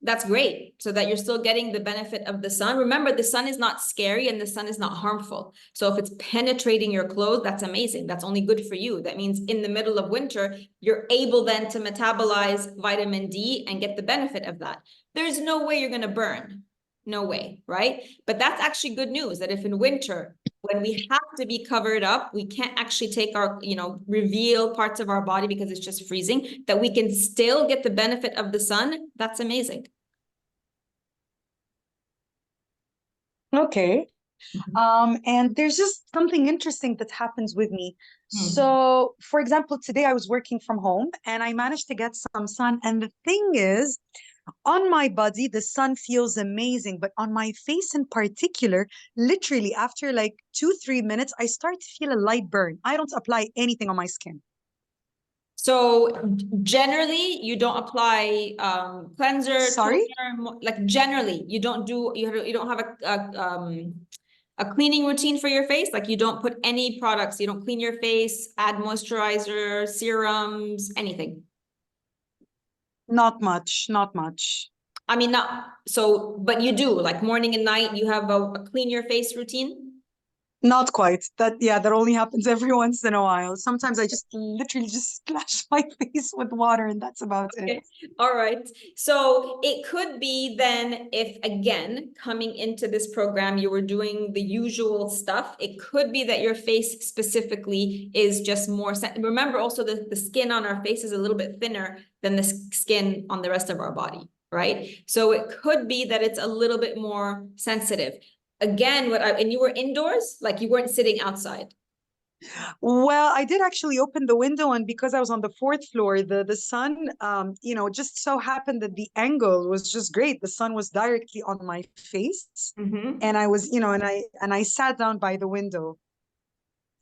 [SPEAKER 1] That's great. So that you're still getting the benefit of the sun. Remember, the sun is not scary and the sun is not harmful. So if it's penetrating your clothes, that's amazing. That's only good for you. That means in the middle of winter, you're able then to metabolize vitamin D and get the benefit of that. There's no way you're going to burn. No way, right? But that's actually good news that if in winter, when we have to be covered up, we can't actually take our, reveal parts of our body because it's just freezing, that we can still get the benefit of the sun. That's amazing.
[SPEAKER 4] Okay. And there's just something interesting that happens with me.
[SPEAKER 1] Hmm.
[SPEAKER 4] So, for example, today I was working from home and I managed to get some sun. And the thing is, on my body, the sun feels amazing, but on my face in particular, literally after like 2-3 minutes, I start to feel a light burn. I don't apply anything on my skin.
[SPEAKER 1] So generally, you don't apply cleanser,
[SPEAKER 4] Sorry?
[SPEAKER 1] toner, like generally, you don't have a cleaning routine for your face. Like you don't put any products, you don't clean your face, add moisturizer, serums, anything.
[SPEAKER 4] Not much, not much.
[SPEAKER 1] I mean, but you do like morning and night, you have a clean your face routine.
[SPEAKER 4] Not quite. That only happens every once in a while. Sometimes I just literally just splash my face with water and that's about it.
[SPEAKER 1] All right. So it could be then if, again, coming into this program, you were doing the usual stuff, it could be that your face specifically is just more, remember also the skin on our face is a little bit thinner than the skin on the rest of our body, right? So it could be that it's a little bit more sensitive. Again, and you were indoors, like you weren't sitting outside.
[SPEAKER 4] Well, I did actually open the window, and because I was on the 4th floor, the sun, just so happened that the angle was just great. The sun was directly on my face, and I was, and I sat down by the window,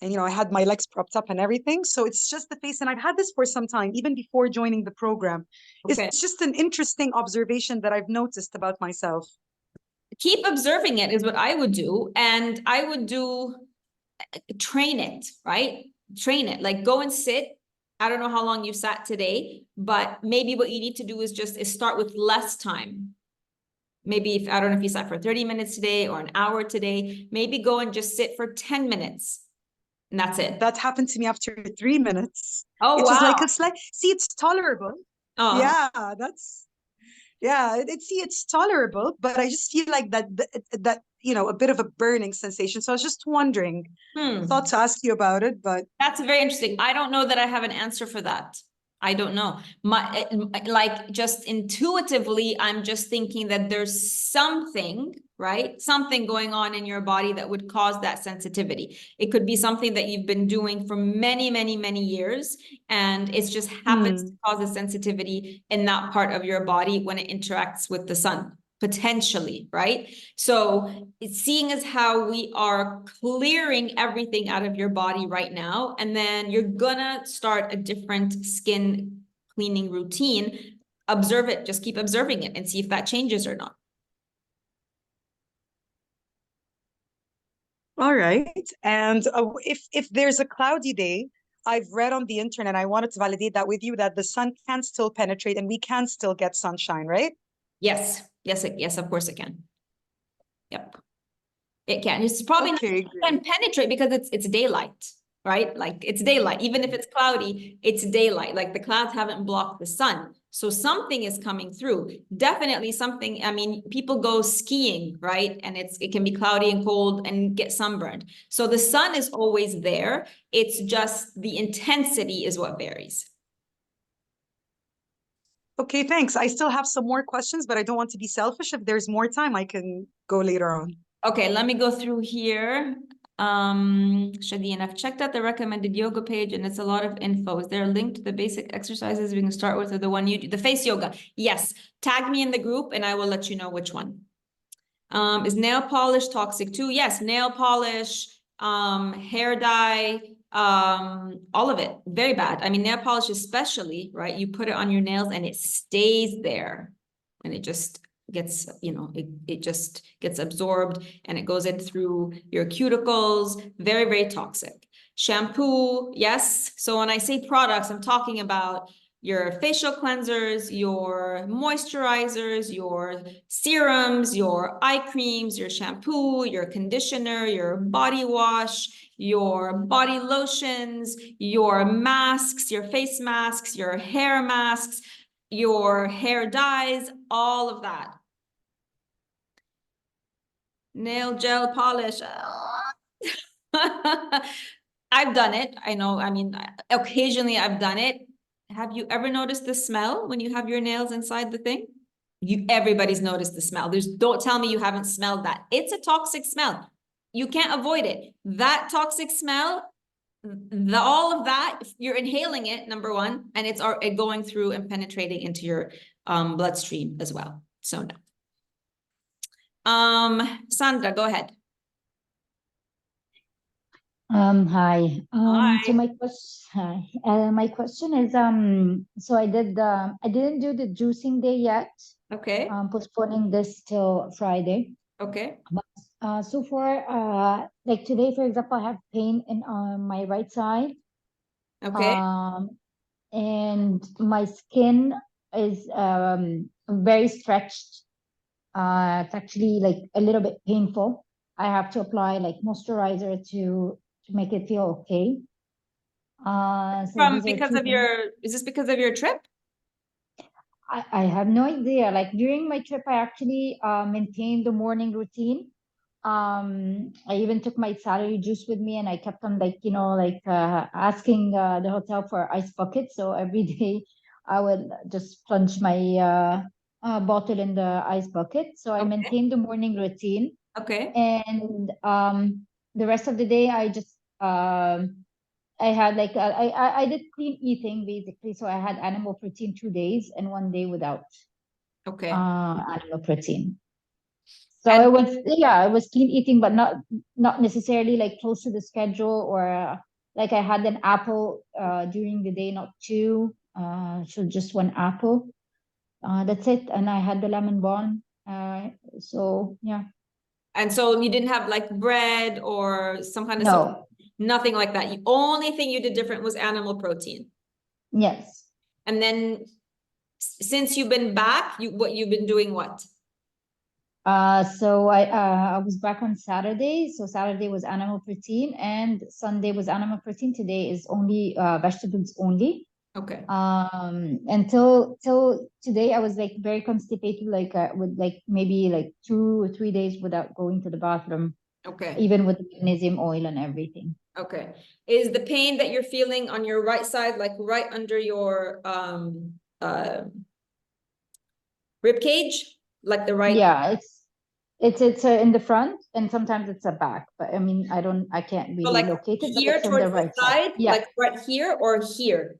[SPEAKER 4] and I had my legs propped up and everything. So it's just the face, and I've had this for some time, even before joining the program.
[SPEAKER 1] Okay.
[SPEAKER 4] It's just an interesting observation that I've noticed about myself.
[SPEAKER 1] Keep observing it is what I would do. And I would train it, right? Train it, like go and sit. I don't know how long you sat today, but maybe what you need to do is start with less time. Maybe I don't know if you sat for 30 minutes today or an hour today, maybe go and just sit for 10 minutes. And that's it.
[SPEAKER 4] That happened to me after 3 minutes.
[SPEAKER 1] Oh,
[SPEAKER 4] it
[SPEAKER 1] wow.
[SPEAKER 4] was like it's tolerable.
[SPEAKER 1] Oh.
[SPEAKER 4] Yeah, it's tolerable, but I just feel like that a bit of a burning sensation. So I was just wondering, thought to ask you about it, but
[SPEAKER 1] that's very interesting. I don't know that I have an answer for that. I don't know. Just intuitively, I'm just thinking that there's something, right? Something going on in your body that would cause that sensitivity. It could be something that you've been doing for many, many, many years, and it just happens to cause a sensitivity in that part of your body when it interacts with the sun. Potentially, right? So seeing as how we are clearing everything out of your body right now, and then you're gonna start a different skin cleaning routine, observe it, just keep observing it and see if that changes or not.
[SPEAKER 4] All right. And if there's a cloudy day, I've read on the internet, I wanted to validate that with you, that the sun can still penetrate and we can still get sunshine, right?
[SPEAKER 1] Yes, yes, of course it can. Yep. It can. It's probably not
[SPEAKER 4] Okay,
[SPEAKER 1] can penetrate because it's daylight, right? Like it's daylight. Even if it's cloudy, it's daylight. Like the clouds haven't blocked the sun. So something is coming through. Definitely something. I mean, people go skiing, right? And it can be cloudy and cold and get sunburned. So the sun is always there. It's just the intensity is what varies.
[SPEAKER 4] Okay, thanks. I still have some more questions, but I don't want to be selfish. If there's more time, I can go later on.
[SPEAKER 1] Okay, let me go through here. Shadeen, I've checked out the recommended yoga page and it's a lot of info. Is there a link to the basic exercises we can start with, or the one you do, the face yoga? Yes, tag me in the group and I will let you know which one. Is nail polish toxic too? Yes, nail polish, hair dye, all of it, very bad. I mean, nail polish especially, right? You put it on your nails and it stays there and it just gets, you know, it just gets absorbed and it goes in through your cuticles. Very, very toxic. Shampoo, yes. So when I say products, I'm talking about your facial cleansers, your moisturizers, your serums, your eye creams, your shampoo, your conditioner, your body wash, your body lotions, your masks, your face masks, your hair masks, your hair dyes, all of that. Nail gel polish. I've done it. I know, I mean, occasionally I've done it. Have you ever noticed the smell when you have your nails inside the thing? Everybody's noticed the smell. Don't tell me you haven't smelled that. It's a toxic smell. You can't avoid it. That toxic smell, all of that, you're inhaling it, number one, and it's going through and penetrating into your bloodstream as well. So no. Sandra, go ahead.
[SPEAKER 6] Hi. So
[SPEAKER 1] Hi.
[SPEAKER 6] my question is, so I didn't do the juicing day yet.
[SPEAKER 1] Okay.
[SPEAKER 6] Postponing this till Friday.
[SPEAKER 1] Okay.
[SPEAKER 6] So far, like today, for example, I have pain in my right side.
[SPEAKER 1] Okay.
[SPEAKER 6] And my skin is very stretched. It's actually like a little bit painful. I have to apply like moisturizer to make it feel okay. So these are two things.
[SPEAKER 1] Is this because of your trip?
[SPEAKER 6] I have no idea. Like during my trip, I actually maintained the morning routine. I even took my celery juice with me and I kept on like, asking the hotel for ice buckets. So every day I would just plunge my bottle in the ice bucket. So I
[SPEAKER 1] Okay.
[SPEAKER 6] maintained the morning routine.
[SPEAKER 1] Okay.
[SPEAKER 6] And the rest of the day I just I had like I did clean eating basically. So I had animal protein 2 days and 1 day without
[SPEAKER 1] Okay.
[SPEAKER 6] animal protein. So
[SPEAKER 1] And-
[SPEAKER 6] it was clean eating, but not necessarily like close to the schedule, or like I had an apple during the day, not two, so just 1 apple. That's it. And I had the lemon balm. So yeah.
[SPEAKER 1] And so you didn't have like bread or some kind of
[SPEAKER 6] No.
[SPEAKER 1] nothing like that. The only thing you did different was animal protein.
[SPEAKER 6] Yes.
[SPEAKER 1] And then since you've been back, you've been doing what?
[SPEAKER 6] So I was back on Saturday. So Saturday was animal protein and Sunday was animal protein. Today is only vegetables only.
[SPEAKER 1] Okay.
[SPEAKER 6] Until till today I was like very constipated, like with like maybe like 2 or 3 days without going to the bathroom,
[SPEAKER 1] Okay.
[SPEAKER 6] even with magnesium oil and everything.
[SPEAKER 1] Okay. Is the pain that you're feeling on your right side, like right under your rib cage, like the right?
[SPEAKER 6] Yeah, it's in the front and sometimes it's a back, but I mean I can't really
[SPEAKER 1] like
[SPEAKER 6] locate it, but
[SPEAKER 1] here
[SPEAKER 6] it's on
[SPEAKER 1] towards
[SPEAKER 6] the
[SPEAKER 1] the
[SPEAKER 6] right
[SPEAKER 1] side,
[SPEAKER 6] side. Yeah.
[SPEAKER 1] like right here or here?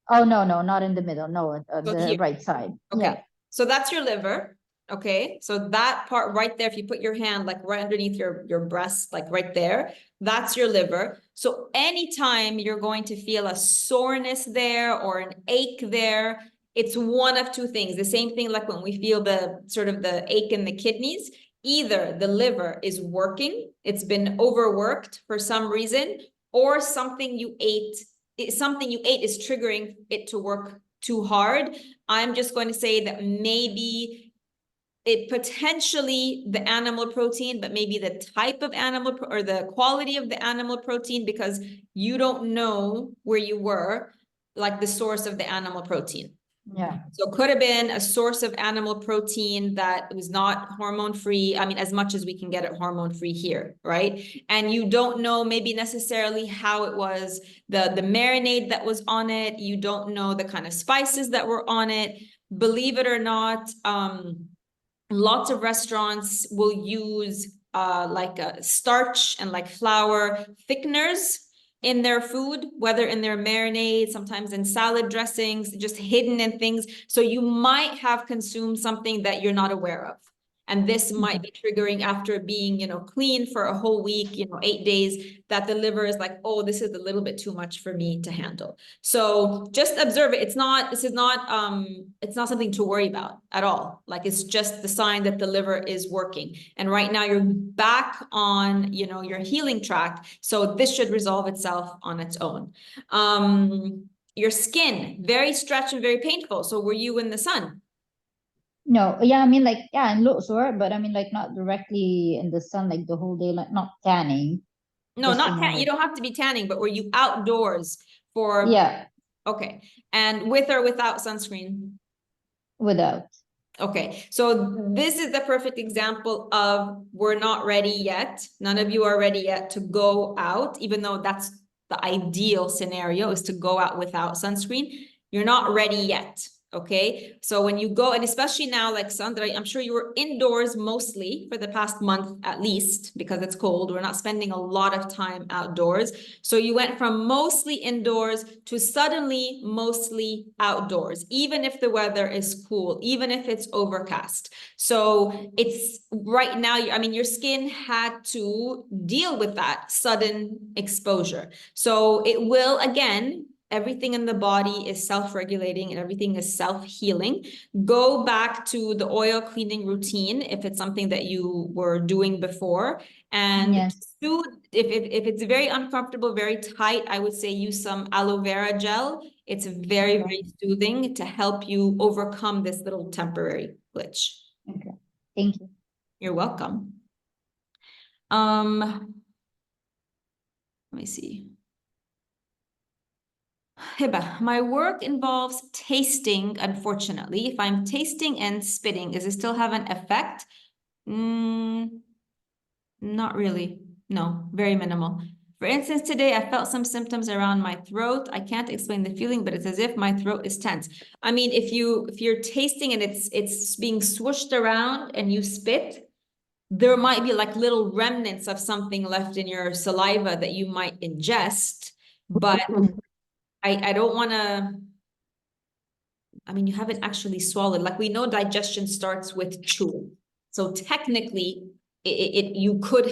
[SPEAKER 6] Oh no, not in the middle. No,
[SPEAKER 1] So
[SPEAKER 6] the
[SPEAKER 1] here.
[SPEAKER 6] right side.
[SPEAKER 1] Okay.
[SPEAKER 6] Yeah.
[SPEAKER 1] So that's your liver. Okay. So that part right there, if you put your hand like right underneath your breast, like right there, that's your liver. So anytime you're going to feel a soreness there or an ache there, it's one of two things. The same thing like when we feel the sort of the ache in the kidneys. either the liver is working, it's been overworked for some reason, or something you ate is triggering it to work too hard. I'm just going to say that maybe it potentially the animal protein, but maybe the type of animal or the quality of the animal protein, because you don't know where you were, like the source of the animal protein.
[SPEAKER 6] Yeah.
[SPEAKER 1] So could have been a source of animal protein that was not hormone free. I mean, as much as we can get it hormone free here, right? And you don't know maybe necessarily how it was, the marinade that was on it. You don't know the kind of spices that were on it. Believe it or not, lots of restaurants will use like a starch and like flour thickeners in their food, whether in their marinade, sometimes in salad dressings, just hidden in things. So you might have consumed something that you're not aware of. And this might be triggering after being, clean for a whole week, 8 days, that the liver is like, oh, this is a little bit too much for me to handle. So just observe it. It's not something to worry about at all. Like, it's just the sign that the liver is working. And right now you're back on, your healing track. So this should resolve itself on its own. Your skin, very stretched and very painful. So were you in the sun?
[SPEAKER 6] No, yeah, I mean, like, yeah, I'm low sore, but I mean, like, not directly in the sun, like the whole day, like not tanning.
[SPEAKER 1] No,
[SPEAKER 6] Just,
[SPEAKER 1] not tan. You
[SPEAKER 6] like,
[SPEAKER 1] don't have to be tanning, but were you outdoors for?
[SPEAKER 6] yeah,
[SPEAKER 1] Okay. And with or without sunscreen?
[SPEAKER 6] without.
[SPEAKER 1] Okay. So this is the perfect example of we're not ready yet. None of you are ready yet to go out, even though that's the ideal scenario, is to go out without sunscreen. You're not ready yet. Okay. So when you go, and especially now, like Sandra, I'm sure you were indoors mostly for the past month, at least, because it's cold. We're not spending a lot of time outdoors. So you went from mostly indoors to suddenly mostly outdoors, even if the weather is cool, even if it's overcast. So it's right now, I mean, your skin had to deal with that sudden exposure. So it will, again, everything in the body is self-regulating and everything is self-healing. Go back to the oil cleaning routine if it's something that you were doing before. And
[SPEAKER 6] Yes.
[SPEAKER 1] if it's very uncomfortable, very tight, I would say use some aloe vera gel. It's very, very soothing to help you overcome this little temporary glitch.
[SPEAKER 6] Okay. Thank you.
[SPEAKER 1] You're welcome. Let me see. Hiba, my work involves tasting, unfortunately. If I'm tasting and spitting, does it still have an effect? Not really. No, very minimal. For instance, today I felt some symptoms around my throat. I can't explain the feeling, but it's as if my throat is tense. I mean, if you're tasting and it's being swooshed around and you spit, there might be like little remnants of something left in your saliva that you might ingest, but I don't want to, I mean, you haven't actually swallowed. Like, we know digestion starts with chewing. So technically, you could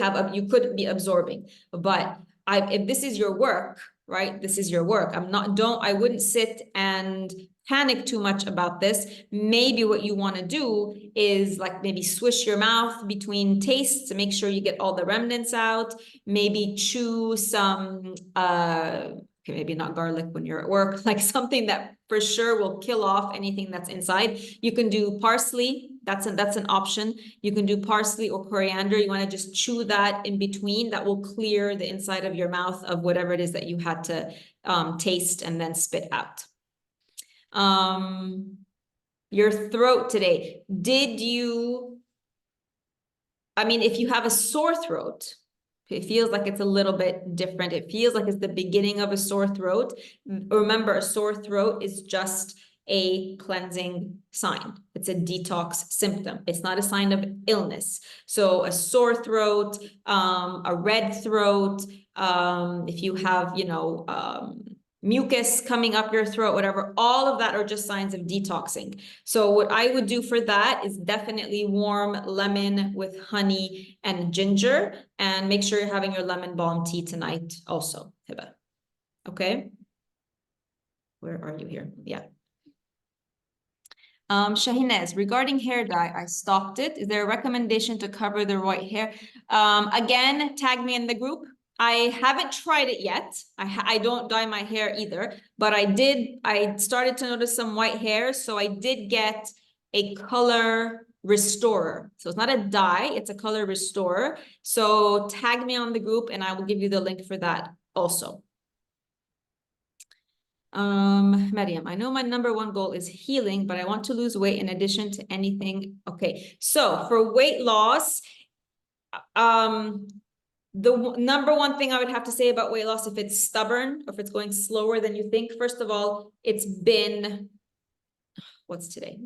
[SPEAKER 1] be absorbing. But if this is your work, right? This is your work. I wouldn't sit and panic too much about this. Maybe what you want to do is like maybe swish your mouth between tastes to make sure you get all the remnants out. Maybe chew some, okay, maybe not garlic when you're at work, like something that for sure will kill off anything that's inside. You can do parsley. That's an option. You can do parsley or coriander. You want to just chew that in between. That will clear the inside of your mouth of whatever it is that you had to taste and then spit out. Your throat today. I mean, if you have a sore throat, it feels like it's a little bit different. It feels like it's the beginning of a sore throat. Remember, a sore throat is just a cleansing sign. It's a detox symptom. It's not a sign of illness. So a sore throat, a red throat, if you have, mucus coming up your throat, whatever, all of that are just signs of detoxing. So what I would do for that is definitely warm lemon with honey and ginger, and make sure you're having your lemon balm tea tonight also, Hiba. Okay. Where are you here? Yeah. Shahinez, regarding hair dye, I stopped it. Is there a recommendation to cover the white hair? Again, tag me in the group. I haven't tried it yet. I don't dye my hair either, but I started to notice some white hair, so I did get a color restorer. So it's not a dye, it's a color restorer. So tag me on the group and I will give you the link for that also. Mariam, I know my number 1 goal is healing, but I want to lose weight in addition to anything. Okay, so for weight loss, the number 1 thing I would have to say about weight loss, if it's stubborn, or if it's going slower than you think, first of all, it's been, what's today?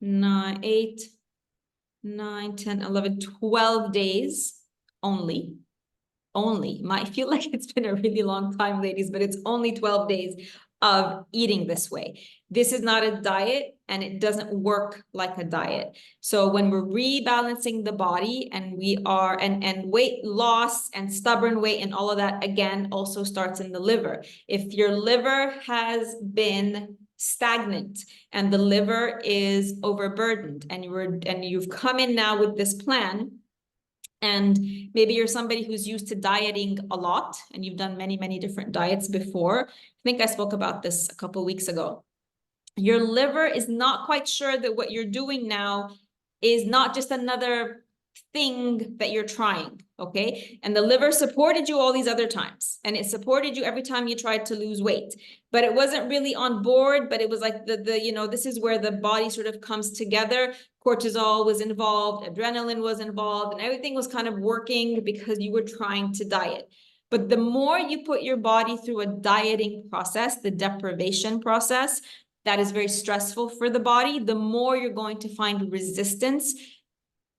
[SPEAKER 1] 9, 8, 9, 10, 11, 12 days only. Might feel like it's been a really long time, ladies, but it's only 12 days of eating this way. This is not a diet and it doesn't work like a diet. So when we're rebalancing the body and and weight loss and stubborn weight and all of that, again, also starts in the liver. If your liver has been stagnant and the liver is overburdened and you've come in now with this plan, and maybe you're somebody who's used to dieting a lot and you've done many, many different diets before. I think I spoke about this a couple of weeks ago. Your liver is not quite sure that what you're doing now is not just another thing that you're trying, okay? And the liver supported you all these other times, and it supported you every time you tried to lose weight, but it wasn't really on board. But it was like this is where the body sort of comes together. Cortisol was involved, adrenaline was involved, and everything was kind of working because you were trying to diet. But the more you put your body through a dieting process, the deprivation process, that is very stressful for the body, the more you're going to find resistance,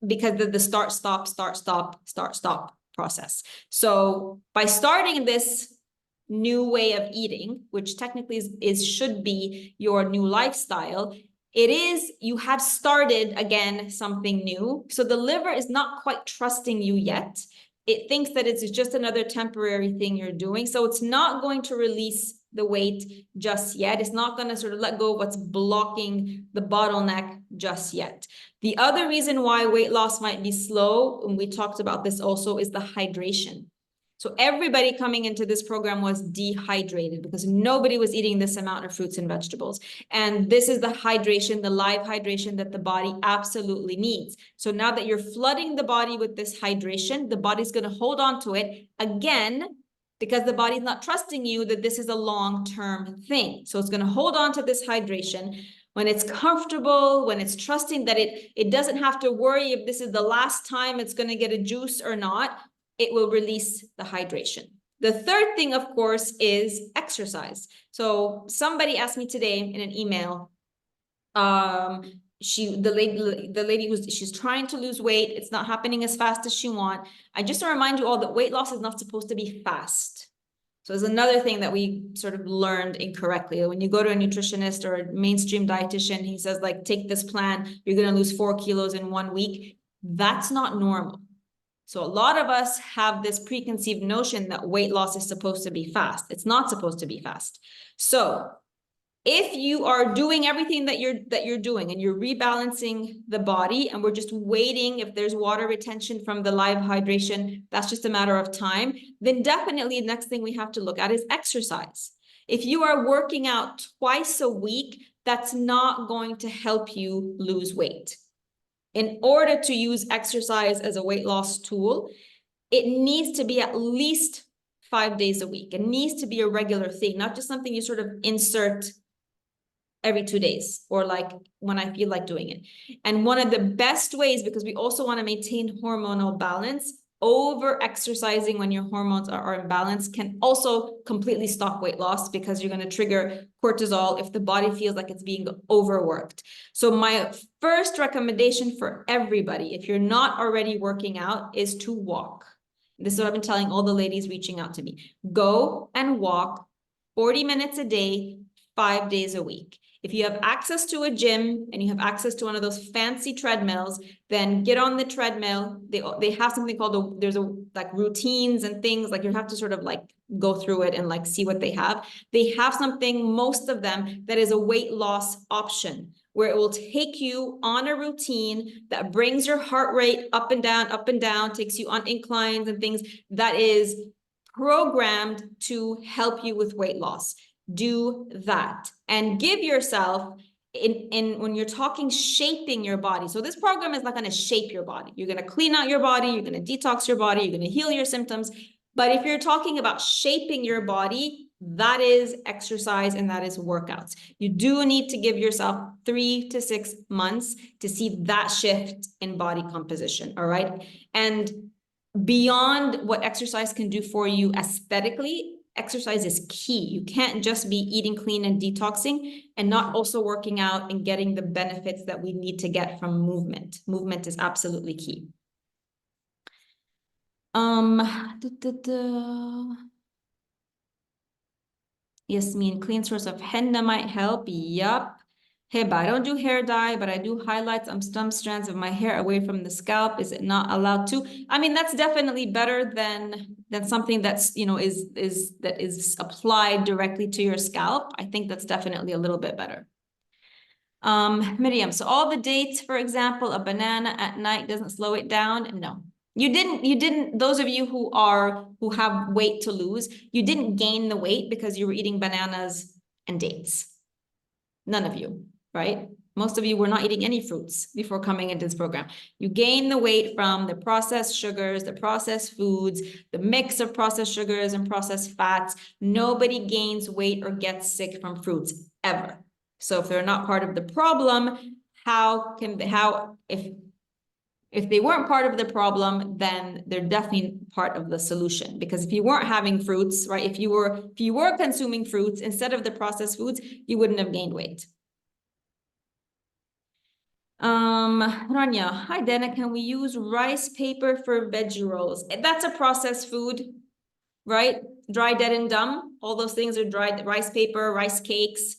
[SPEAKER 1] because of the start, stop process. So by starting this new way of eating, which technically should be your new lifestyle, you have started again something new. So the liver is not quite trusting you yet. It thinks that it's just another temporary thing you're doing. So it's not going to release the weight just yet. It's not going to sort of let go of what's blocking the bottleneck just yet. The other reason why weight loss might be slow, and we talked about this also, is the hydration. So everybody coming into this program was dehydrated because nobody was eating this amount of fruits and vegetables. And this is the hydration, the live hydration that the body absolutely needs. So now that you're flooding the body with this hydration, the body's going to hold on to it again, because the body's not trusting you that this is a long-term thing. So it's going to hold on to this hydration. When it's comfortable, when it's trusting that it doesn't have to worry if this is the last time it's going to get a juice or not, it will release the hydration. The third thing, of course, is exercise. So somebody asked me today in an email, the lady she's trying to lose weight. It's not happening as fast as she wants. I just want to remind you all that weight loss is not supposed to be fast. So there's another thing that we sort of learned incorrectly. When you go to a nutritionist or a mainstream dietitian, he says, like, take this plan, you're going to lose 4 kilos in 1 week. That's not normal. So a lot of us have this preconceived notion that weight loss is supposed to be fast. It's not supposed to be fast. So if you are doing everything that you're doing and you're rebalancing the body, and we're just waiting if there's water retention from the live hydration, that's just a matter of time, then definitely the next thing we have to look at is exercise. If you are working out twice a week, that's not going to help you lose weight. In order to use exercise as a weight loss tool, it needs to be at least 5 days a week. It needs to be a regular thing, not just something you sort of insert every 2 days or like when I feel like doing it. And one of the best ways, because we also want to maintain hormonal balance, over exercising when your hormones are imbalanced can also completely stop weight loss, because you're going to trigger cortisol if the body feels like it's being overworked. So my first recommendation for everybody, if you're not already working out, is to walk. This is what I've been telling all the ladies reaching out to me. Go and walk 40 minutes a day, 5 days a week. If you have access to a gym and you have access to one of those fancy treadmills, then get on the treadmill. They have something called there's like routines and things, like you have to sort of like go through it and like see what they have. They have something, most of them, that is a weight loss option, where it will take you on a routine that brings your heart rate up and down, takes you on inclines and things that is programmed to help you with weight loss. Do that and give yourself when you're talking shaping your body. So this program is not going to shape your body. You're going to clean out your body. You're going to detox your body. You're going to heal your symptoms. But if you're talking about shaping your body, that is exercise and that is workouts. You do need to give yourself 3 to 6 months to see that shift in body composition. All right. And beyond what exercise can do for you aesthetically, exercise is key. You can't just be eating clean and detoxing and not also working out and getting the benefits that we need to get from movement. Movement is absolutely key. Yasmin, clean source of henna might help. Yup. Heba, I don't do hair dye, but I do highlights on some strands of my hair away from the scalp. Is it not allowed to? I mean, that's definitely better than something that's, you know, is applied directly to your scalp. I think that's definitely a little bit better. Miriam, so all the dates, for example, a banana at night doesn't slow it down. No, you didn't, those of you who have weight to lose, you didn't gain the weight because you were eating bananas and dates. None of you, right? Most of you were not eating any fruits before coming into this program. You gain the weight from the processed sugars, the processed foods, the mix of processed sugars and processed fats. Nobody gains weight or gets sick from fruits ever. So if they're not part of the problem, if they weren't part of the problem, then they're definitely part of the solution. Because if you weren't having fruits, right? If you were consuming fruits instead of the processed foods, you wouldn't have gained weight. Rania, hi Dana, can we use rice paper for veggie rolls? That's a processed food, right? Dry, dead, and dumb. All those things are dried. Rice paper, rice cakes.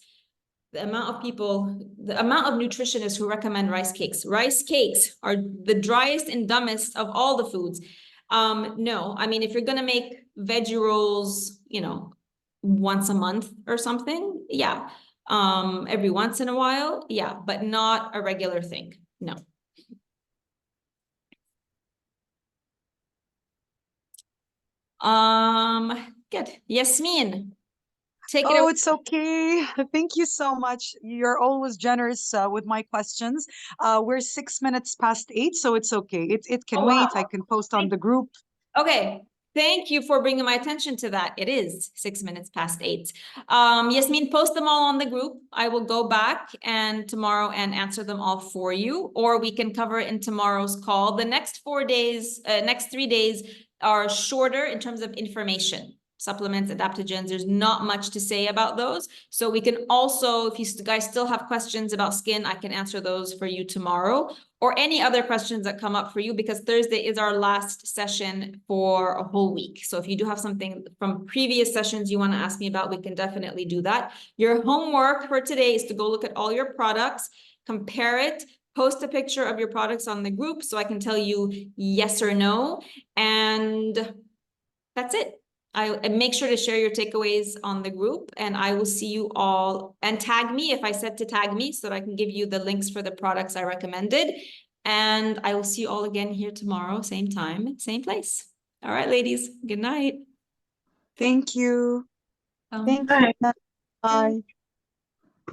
[SPEAKER 1] The amount of nutritionists who recommend rice cakes. Rice cakes are the driest and dumbest of all the foods. No, I mean, if you're gonna make veggie rolls, you know, once a month or something, yeah. Every once in a while, yeah, but not a regular thing, no. Good. Yasmin. Take it
[SPEAKER 4] Oh,
[SPEAKER 1] away.
[SPEAKER 4] it's okay. Thank you so much. You're always generous with my questions. We're 6 minutes past 8, so it's okay. It can
[SPEAKER 1] Oh,
[SPEAKER 4] wait.
[SPEAKER 1] wow.
[SPEAKER 4] I can post on the group.
[SPEAKER 1] Okay, thank you for bringing my attention to that. It is 6 minutes past 8. Yasmin, post them all on the group. I will go back tomorrow and answer them all for you, or we can cover it in tomorrow's call. The next 4 days, next 3 days are shorter in terms of information. Supplements, adaptogens, there's not much to say about those. So we can also, if you guys still have questions about skin, I can answer those for you tomorrow, or any other questions that come up for you, because Thursday is our last session for a whole week. So if you do have something from previous sessions you want to ask me about, we can definitely do that. Your homework for today is to go look at all your products, compare it, post a picture of your products on the group so I can tell you yes or no. And that's it. And make sure to share your takeaways on the group, and I will see you all, and tag me if I said to tag me so that I can give you the links for the products I recommended. And I will see you all again here tomorrow, same time, same place. All right, ladies, good night.
[SPEAKER 4] Thank you.
[SPEAKER 6] Thank you.
[SPEAKER 4] Bye.